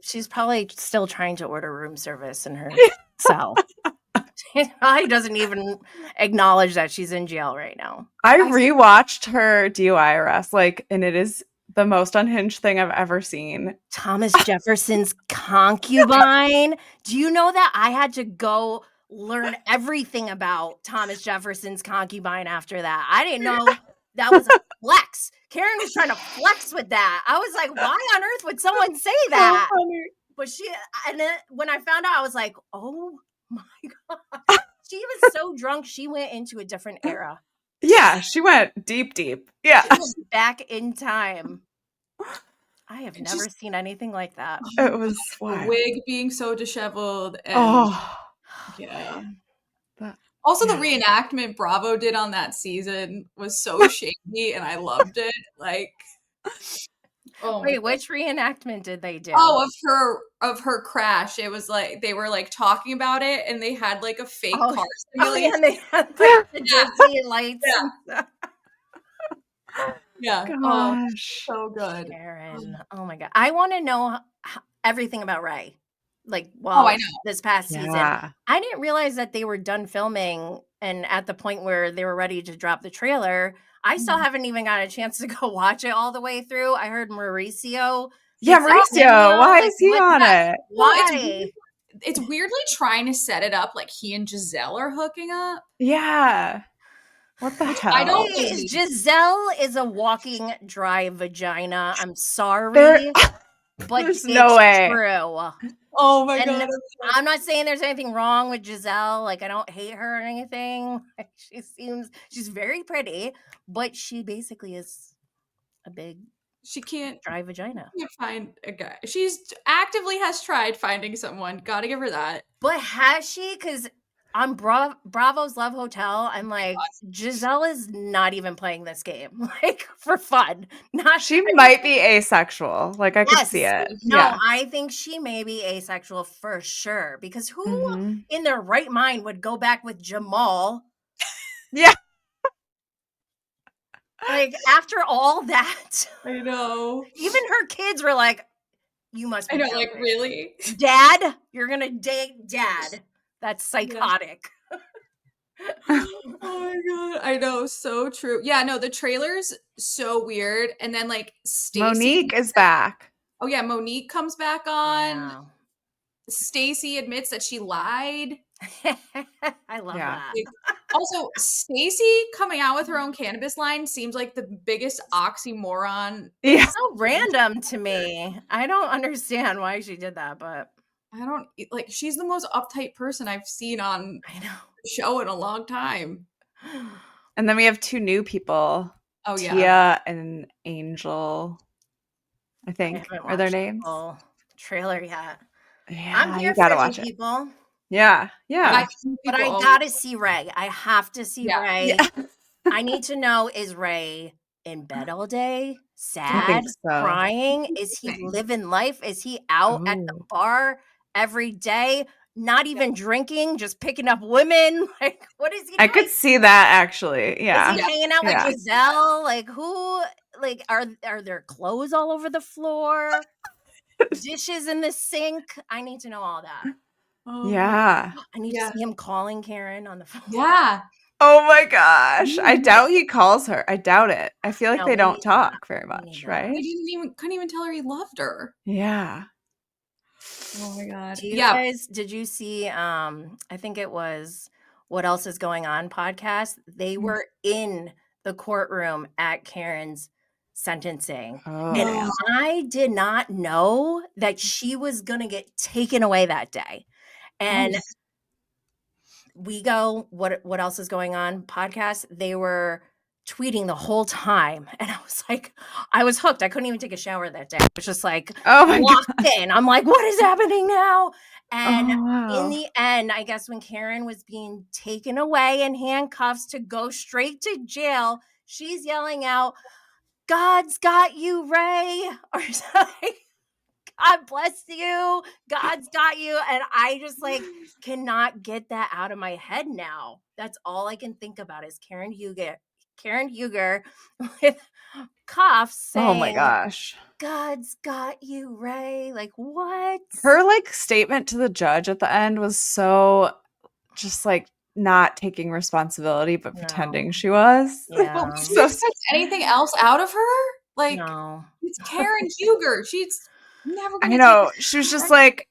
She's probably still trying to order room service in her cell. She probably doesn't even acknowledge that she's in jail right now. I rewatched her DUI arrest, and it is the most unhinged thing I've ever seen. Thomas Jefferson's concubine. Do you know that I had to go learn everything about Thomas Jefferson's concubine after that? I didn't know that was a flex. Karen was trying to flex with that. I was like, why on earth would someone say that? So funny. But and then when I found out, I was like, oh my God. She was so drunk, she went into a different era. Yeah, she went deep. Yeah. She went back in time. I have never seen anything like that. It was a wild. wig being so disheveled. And yeah. Also, the reenactment Bravo did on that season was so shady, and I loved it. Like, wait, which reenactment did they do? Oh, of her crash. It was like they were like talking about it, and they had like a fake car simulation. And they had like the Disney lights. Yeah. Gosh. So good. Karen. Oh my God. I want to know everything about Ray. Like, I know. This past season. I didn't realize that they were done filming and at the point where they were ready to drop the trailer. I still haven't even got a chance to go watch it all the way through. I heard Mauricio. Yeah, Mauricio. Why is he on it? Why? It's weirdly trying to set it up like he and Giselle are hooking up. Yeah. What the hell? I don't. Giselle is a walking dry vagina. I'm sorry, but there's no way. True. Oh my God! I'm not saying there's anything wrong with Giselle. Like, I don't hate her or anything. She's very pretty, but she basically is a big. She can't dry vagina. Can't find a guy. She's actively has tried finding someone. Gotta give her that. But has she? Because on Bravo's Love Hotel, I'm like, Giselle is not even playing this game, like, for fun. She might be asexual. Like, I could see it. No, I think she may be asexual for sure. Because who in their right mind would go back with Jamal? Yeah. Like, after all that. I know. Even her kids were like, you must be. I know, like, really? Dad? You're going to date Dad. That's psychotic. Oh my God. I know. So true. Yeah, no, the trailer's so weird. And then, like, Stacey. Monique is back. Oh, yeah. Monique comes back on. Yeah. Stacey admits that she lied. I love that. Also, Stacey coming out with her own cannabis line seems like the biggest oxymoron. It's so random to me. I don't understand why she did that, but I don't like. She's the most uptight person I've seen on the show in a long time. And then we have two new people. Oh yeah, Tia and Angel. I think are their names. Trailer yet? Yeah, I'm here you gotta for watch people. Yeah. But I gotta see Ray. I have to see Ray. Yeah. I need to know, is Ray in bed all day? Sad? Crying? Is he living life? Is he out at the bar every day? Not even drinking, just picking up women? Like, what is he doing? I could see that, actually. Yeah. Is he hanging out with Giselle? Like, who? Like, are there clothes all over the floor? Dishes in the sink? I need to know all that. Yeah. I need to see him calling Karen on the phone. Yeah. Oh my gosh. I doubt he calls her. I doubt it. I feel like they don't talk very much, right? He couldn't even tell her he loved her. Yeah. Oh my God. Did you see I think it was What Else Is Going On podcast? They were in the courtroom at Karen's sentencing. And I did not know that she was going to get taken away that day. And we go, what else is going on podcast? They were tweeting the whole time. And I was hooked. I couldn't even take a shower that day. I was just like Oh my locked God. in. I'm like, what is happening now? And Oh, wow. in the end, I guess when Karen was being taken away in handcuffs to go straight to jail, she's yelling out, God's got you, Ray, or something. God bless you. God's got you. And I just like cannot get that out of my head now. That's all I can think about is Karen Huger with cuffs Oh my saying, gosh. God's got you, Ray. Like, what? Her like statement to the judge at the end was so just like not taking responsibility but pretending she was. Yeah. But would you So expect anything else out of her? Like, No. it's Karen Huger. She's never I going to take know. this. She was just like,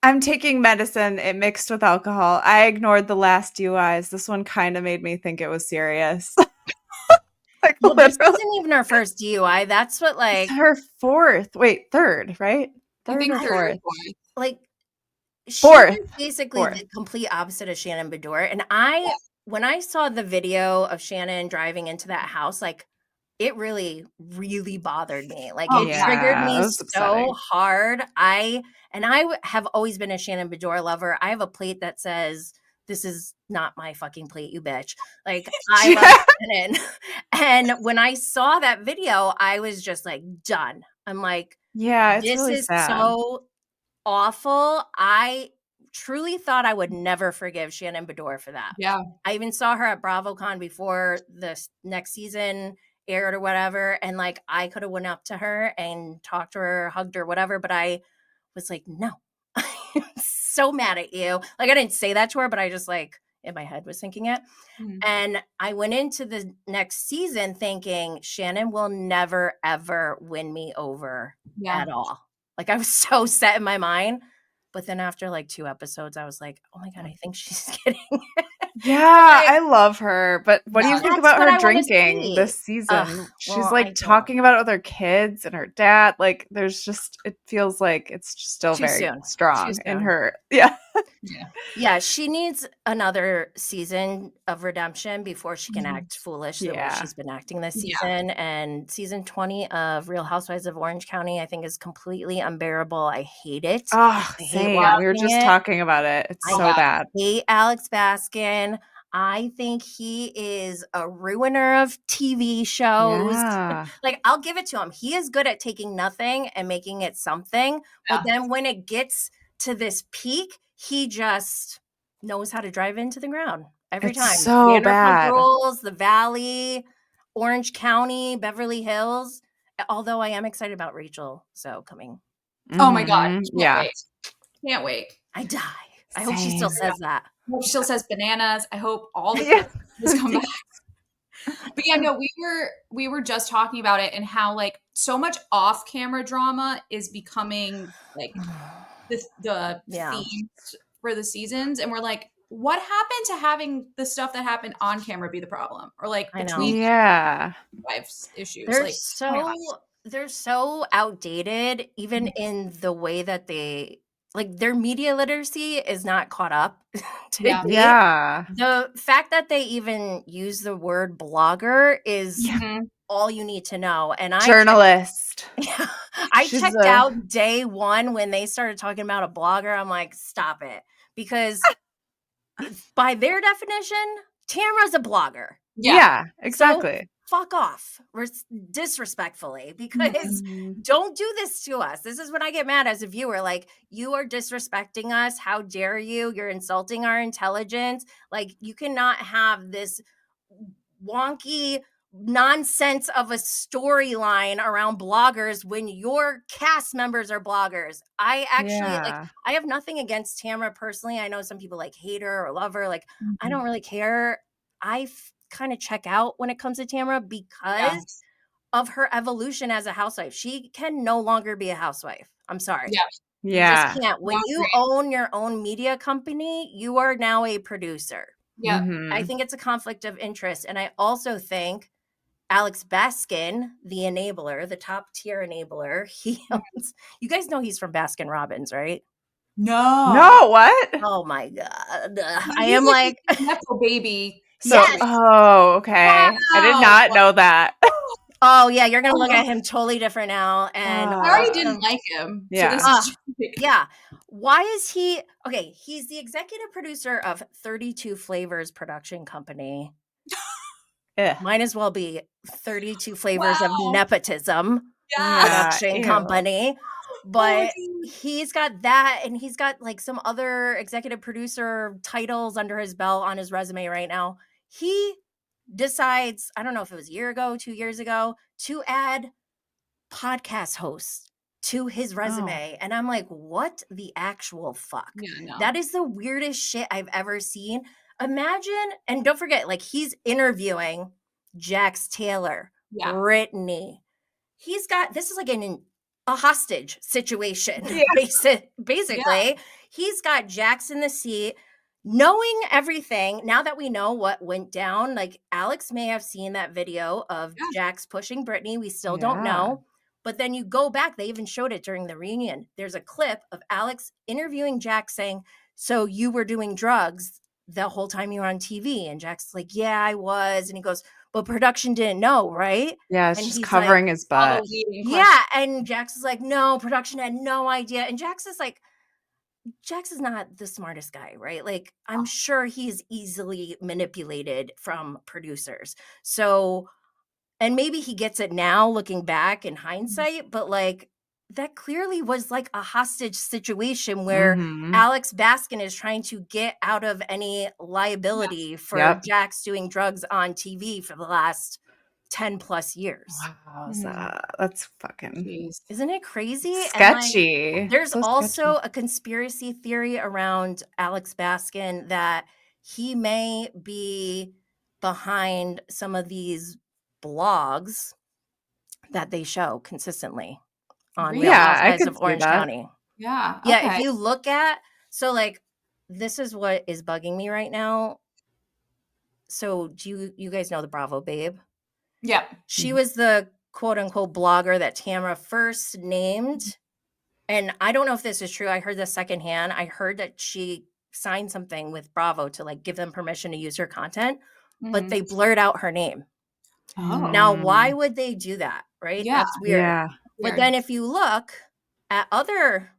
I'm taking medicine. It mixed with alcohol. I ignored the last DUIs. This one kind of made me think it was serious. Like Well, this literally. wasn't even her first DUI. That's what It's her fourth. Wait, third, right? I Third think or third or fourth? fourth. like she Fourth. is basically Fourth. the complete opposite of Shannon Bedore. And when I saw the video of Shannon driving into that house, like it really, really bothered me. Like Oh, it triggered Yeah, me it was so upsetting. hard. Have always been a Shannon Bedore lover. I have a plate that says, "This is not my fucking plate, you bitch." Like I love Shannon. And when I saw that video, I was just like done. I'm like, Yeah, it's this really is sad. so awful. I truly thought I would never forgive Shannon Bedore for that. yeah. I even saw her at BravoCon before the next season aired or whatever, and like I could have went up to her and talked to her, hugged her, whatever, but I was like, no. I'm so mad at you. Like I didn't say that to her, but I just like in my head was thinking it. Mhm. And I went into the next season thinking Shannon will never ever win me over Yeah. at all. Like I was so set in my mind. But then after like 2 episodes, I was like, oh my God, I think she's kidding. Yeah, Like, I love her. But what do you think that's about what her I wanna drinking see. this season? She's Well, I like don't. talking about it with her kids and her dad. Like there's just it feels like it's just still Too very soon. strong Too in soon. her. Yeah. Yeah. Yeah, she needs another season of redemption before she can Mhm. act foolish the way Yeah. she's been acting this Yeah. season. And season 20 of Real Housewives of Orange County, I think, is completely unbearable. I hate it. Oh, I hate same. We were watching just it. talking about it. It's I so bad. hate Alex Baskin. I think he is a ruiner of TV shows. Yeah. Like, I'll give it to him. He is good at taking nothing and making it something. But then when it gets to this peak, he just knows how to drive into the ground every It's time. so Vanderpump bad. Rules, The Valley, Orange County, Beverly Hills. Although I am excited about Rachel so coming. Oh my God. Mhm. Can't Yeah. wait. Can't wait. I die. I hope she still Same. says that. I hope she still says bananas. I hope all the Yeah. characters come back. But yeah, no, we were just talking about it and how like so much off-camera drama is becoming like the Yeah. themes for the seasons, and we're like, what happened to having the stuff that happened on camera be the problem, or like I know. between Yeah. wives issues? They're Like, oh my gosh. they're so outdated, even in the way that they like their media literacy is not caught up to Yeah. date. Yeah. The fact that they even use the word blogger is Yeah. Mhm. all you need to know. And Journalist. I She's checked out day one when they started talking about a blogger. I'm like, stop it. Because by their definition, Tamara's a blogger. Yeah, So exactly. fuck off disrespectfully, because Mhm. don't do this to us. This is when I get mad as a viewer. Like, you are disrespecting us. How dare you? You're insulting our intelligence. Like, you cannot have this wonky nonsense of a storyline around bloggers when your cast members are bloggers. I actually like, Yeah. I have nothing against Tamara personally. I know some people like hate her or love her. Like, I Mhm. don't really care. I kind of check out when it comes to Tamara because of her evolution as a housewife. She can no longer be a housewife. I'm sorry. Yeah. You Yeah. just can't. When No, you great. own your own media company, you are now a producer. Yeah. I Mhm. think it's a conflict of interest. And I also think Alex Baskin, the enabler, the top tier enabler, he owns, you guys know he's from Baskin Robbins, right? No. No, what? Oh my God. I He's am like, Nepo baby. So, Yes. oh, okay. Wow. I did not know that. Oh yeah, you're gonna look at him totally different now. And I already didn't like him. So Yeah. this is yeah. Why is he okay? He's the executive producer of 32 Flavors production company. Ugh. Might as well be 32 Flavors of Nepotism Yeah. production Ew. company. But dude. he's got that, and he's got like some other executive producer titles under his belt on his resume right now. He decides, I don't know if it was a year ago, 2 years ago, to add podcast hosts to his resume. And I'm like, what the actual fuck? Yeah, no. That is the weirdest shit I've ever seen. Imagine, and don't forget, like he's interviewing Jax Taylor, Yeah. Brittany. He's got, this is like a hostage situation. Yeah. Basically, he's got Jax in the seat, knowing everything. Now that we know what went down, like Alex may have seen that video of Jax pushing Brittany. We still don't know. But then you go back, they even showed it during the reunion. There's a clip of Alex interviewing Jax saying, so you were doing drugs the whole time you were on TV? And Jax is like, yeah, I was. And he goes, but production didn't know, right? Yeah, it's and just covering his butt. Yeah, and Jax is like, no, production had no idea. And Jax is like, Jax is not the smartest guy, right? Like, I'm sure he's easily manipulated from producers. So, and maybe he gets it now looking back in hindsight, but like, that clearly was like a hostage situation where Alex Baskin is trying to get out of any liability for Jax doing drugs on TV for the last 10 plus years. Wow, that's fucking Isn't it crazy? sketchy. And like, there's so also sketchy. a conspiracy theory around Alex Baskin that he may be behind some of these blogs that they show consistently on Real Housewives of Orange County. Yeah. Yeah, if you look at, so like, this is what is bugging me right now. So do you guys know the Bravo Babe? Yeah. She was the quote unquote blogger that Tamra first named. And I don't know if this is true. I heard this secondhand. I heard that she signed something with Bravo to like give them permission to use her content, but they blurred out her name. Now, why would they do that? Right? Yeah. That's weird. Yeah. But then if you look at other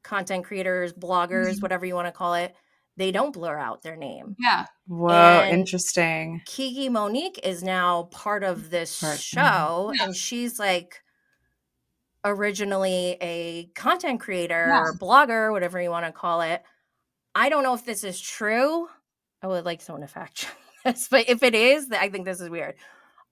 content creators, bloggers, whatever you want to call it, they don't blur out their name. Yeah. Whoa, and interesting. Kiki Monique is now part of this show, and she's like originally a content creator or blogger, whatever you want to call it. I don't know if this is true. I would like someone to fact check this, but if it is, I think this is weird.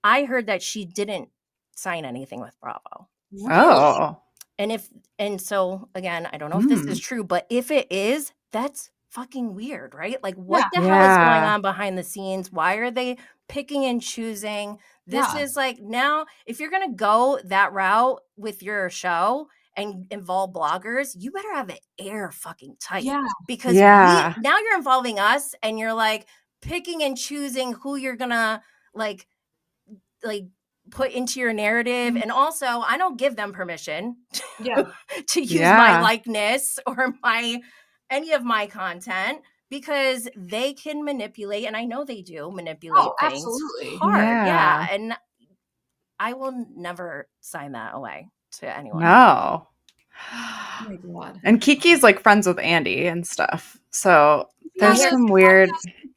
I heard that she didn't sign anything with Bravo. Oh. And so again, I don't know if this is true, but if it is, that's fucking weird, right? Like what the hell is going on behind the scenes? Why are they picking and choosing? This is like, now if you're going to go that route with your show and involve bloggers, you better have it air fucking tight. Yeah. Because now you're involving us and you're like picking and choosing who you're going to like put into your narrative. And also, I don't give them permission to use my likeness or any of my content, because they can manipulate, and I know they do manipulate things hard. Yeah. And I will never sign that away to anyone. No. Oh my God. And Kiki's like friends with Andy and stuff. So there's some weird.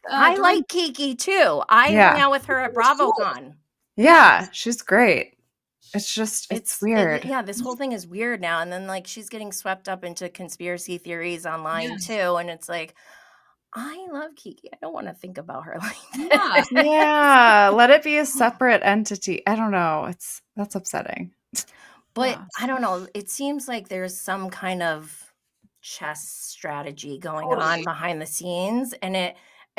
I like Kiki too. I hang out with her at BravoCon. Yeah, she's great. It's just, it's weird. This whole thing is weird now. And then like she's getting swept up into conspiracy theories online too. And it's like, I love Kiki. I don't want to think about her like that. Yeah, let it be a separate entity. I don't know. That's upsetting. But I don't know. It seems like there's some kind of chess strategy going on behind the scenes. And it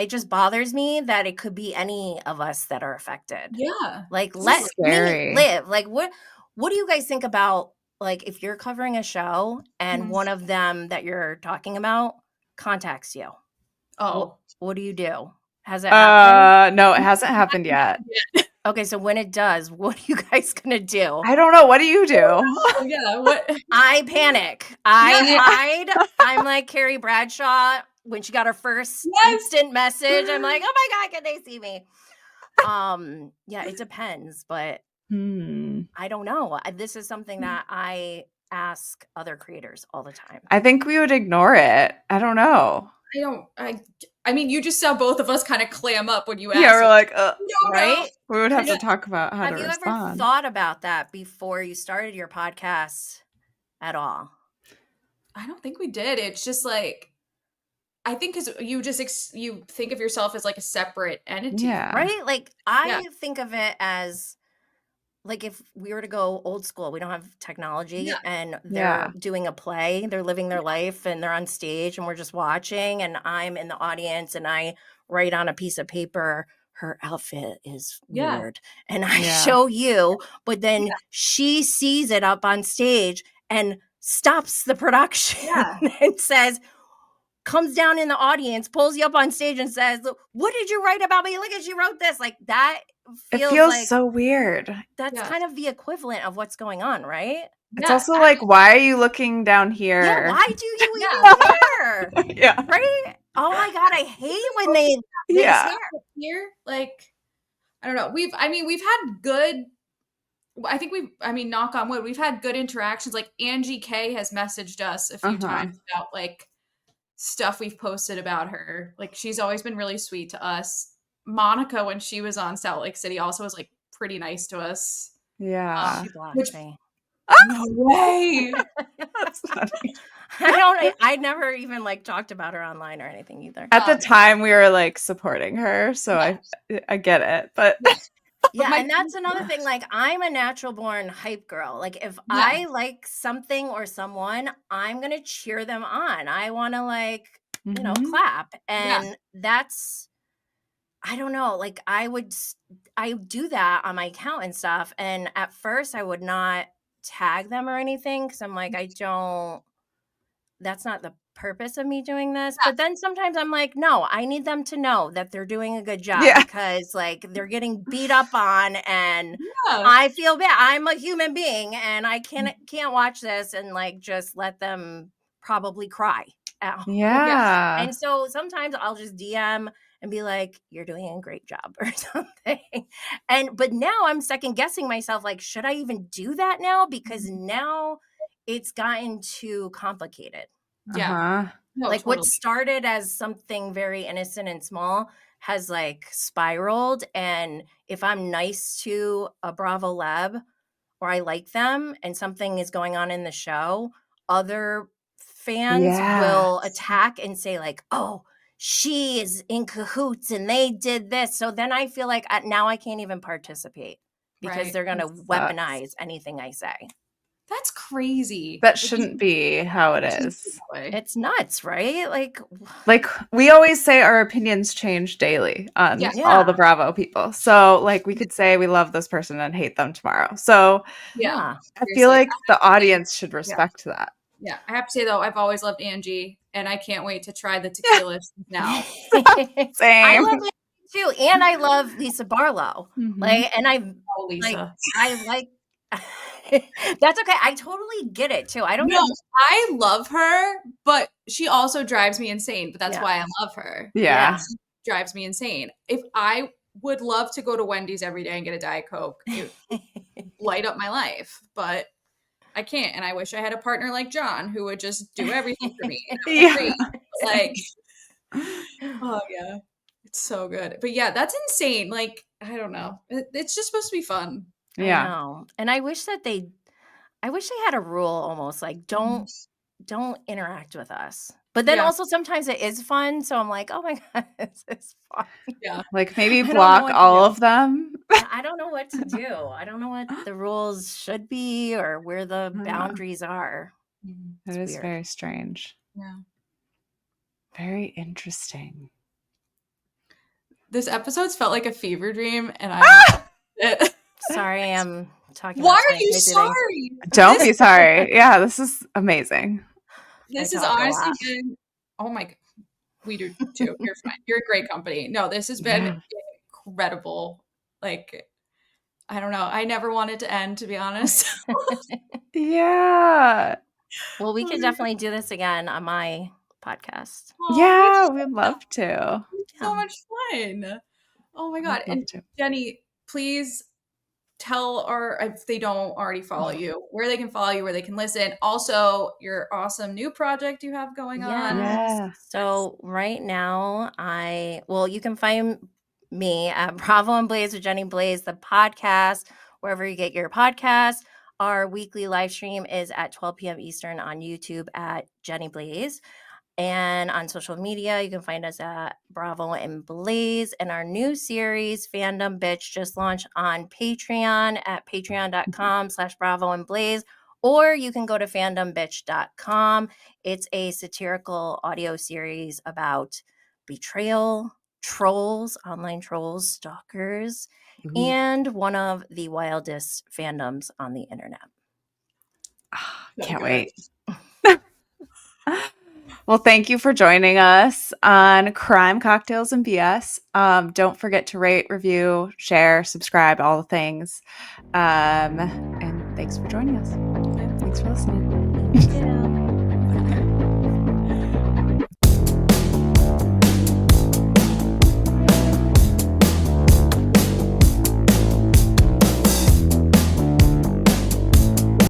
just bothers me that it could be any of us that are affected. Yeah. Like, let me live. Like, what do you guys think about, like, if you're covering a show and one of them that you're talking about contacts you? Oh. What do you do? Has it happened? No, it hasn't happened yet. Okay, so when it does, what are you guys gonna do? I don't know. What do you do? Yeah, what? I panic. I hide. I'm like Carrie Bradshaw when she got her first Yes. instant message, I'm like, oh my God, can they see me? Yeah, it depends, but I don't know. This is something that I ask other creators all the time. I think we would ignore it. I don't know. I mean, you just saw both of us kind of clam up when you asked. Yeah, we're like, We don't know. Right? we would have to talk about how to Have you ever respond. thought about that before you started your podcast at all? I don't think we did. It's just like, I think because you just you think of yourself as like a separate entity. Yeah. Right? Like I think of it as like if we were to go old school, we don't have technology and they're doing a play, they're living their life and they're on stage and we're just watching and I'm in the audience and I write on a piece of paper, her outfit is weird. And I show you, but then she sees it up on stage and stops the production and says, comes down in the audience, pulls you up on stage and says, what did you write about me? Look at, you wrote this. Like that feels like so weird. That's kind of the equivalent of what's going on, right? It's also like, why are you looking down here? Yeah, why do you even care? Yeah. Right? Oh my God, I hate when they here. Like, I don't know. We've had good, knock on wood, we've had good interactions. Like Angie K has messaged us a few times about like stuff we've posted about her. Like she's always been really sweet to us. Monica, when she was on Salt Lake City, also was like pretty nice to us. Yeah. She blocked me. No way. That's funny. I never even like talked about her online or anything either. At the time we were like supporting her, so I get it. But yeah, and that's another thing. Like I'm a natural born hype girl. Like if I like something or someone, I'm gonna cheer them on. I wanna like, you know, clap. And that's, I don't know, like I do that on my account and stuff. And at first I would not tag them or anything because I'm like, that's not the purpose of me doing this. But then sometimes I'm like, no, I need them to know that they're doing a good job because like they're getting beat up on and I feel bad. I'm a human being and I can't watch this and like just let them probably cry at home. Yeah. And so sometimes I'll just DM and be like, you're doing a great job or something. But now I'm second guessing myself, like, should I even do that now? Because now it's gotten too complicated. Yeah. No, like totally. What started as something very innocent and small has like spiraled. And if I'm nice to a Bravo Leb or I like them and something is going on in the show, other fans will attack and say like, oh, she is in cahoots and they did this. So then I feel like now I can't even participate because they're going to weaponize anything I say. That's crazy. That shouldn't be how it is. It's nuts, right? Like we always say our opinions change daily on all the Bravo people. So like we could say we love this person and hate them tomorrow. So I feel like the audience should respect that. Yeah. I have to say though, I've always loved Angie and I can't wait to try the tequila now. Same. I love Angie too. And I love Lisa Barlow. Like, and Lisa. I like that's okay. I totally get it too. I love her, but she also drives me insane. But that's why I love her. Yeah. She drives me insane. If I would love to go to Wendy's every day and get a Diet Coke, it would light up my life. But I can't. And I wish I had a partner like John who would just do everything for me. Like, oh yeah. It's so good. But yeah, that's insane. Like, I don't know. It's just supposed to be fun. Yeah. I know. And I wish they had a rule almost like don't interact with us. But then also sometimes it is fun. So I'm like, oh my God, this is fun. Yeah. Like maybe block all of them. I don't know what to do. I don't know what the rules should be or where the boundaries are. It is weird. Very strange. Yeah. Very interesting. This episode's felt like a fever dream and sorry, I'm talking. Why are you sorry? Don't be sorry. Yeah, this is amazing. This is honestly been. Oh my God, we do too. You're fine. You're in great company. No, this has been incredible. Like, I don't know. I never wanted to end, to be honest. Yeah. Well, we could definitely do this again on my podcast. Yeah, we'd love to. So much fun. Oh my God. And Jenny, please tell if they don't already follow you, where they can follow you, where they can listen. Also, your awesome new project you have going on. Yeah. So right now, you can find me at Bravo and Blaze with Jenny Blaze, the podcast, wherever you get your podcasts. Our weekly live stream is at 12 p.m. Eastern on YouTube at Jenny Blaze. And on social media, you can find us at Bravo and Blaze. And our new series, Fandom Bitch, just launched on Patreon at patreon.com/Bravo and Blaze. Or you can go to fandombitch.com. It's a satirical audio series about betrayal, trolls, online trolls, stalkers, and one of the wildest fandoms on the internet. Can't wait. Well, thank you for joining us on Crime, Cocktails, and BS. Don't forget to rate, review, share, subscribe, all the things. And thanks for joining us. Thanks for listening.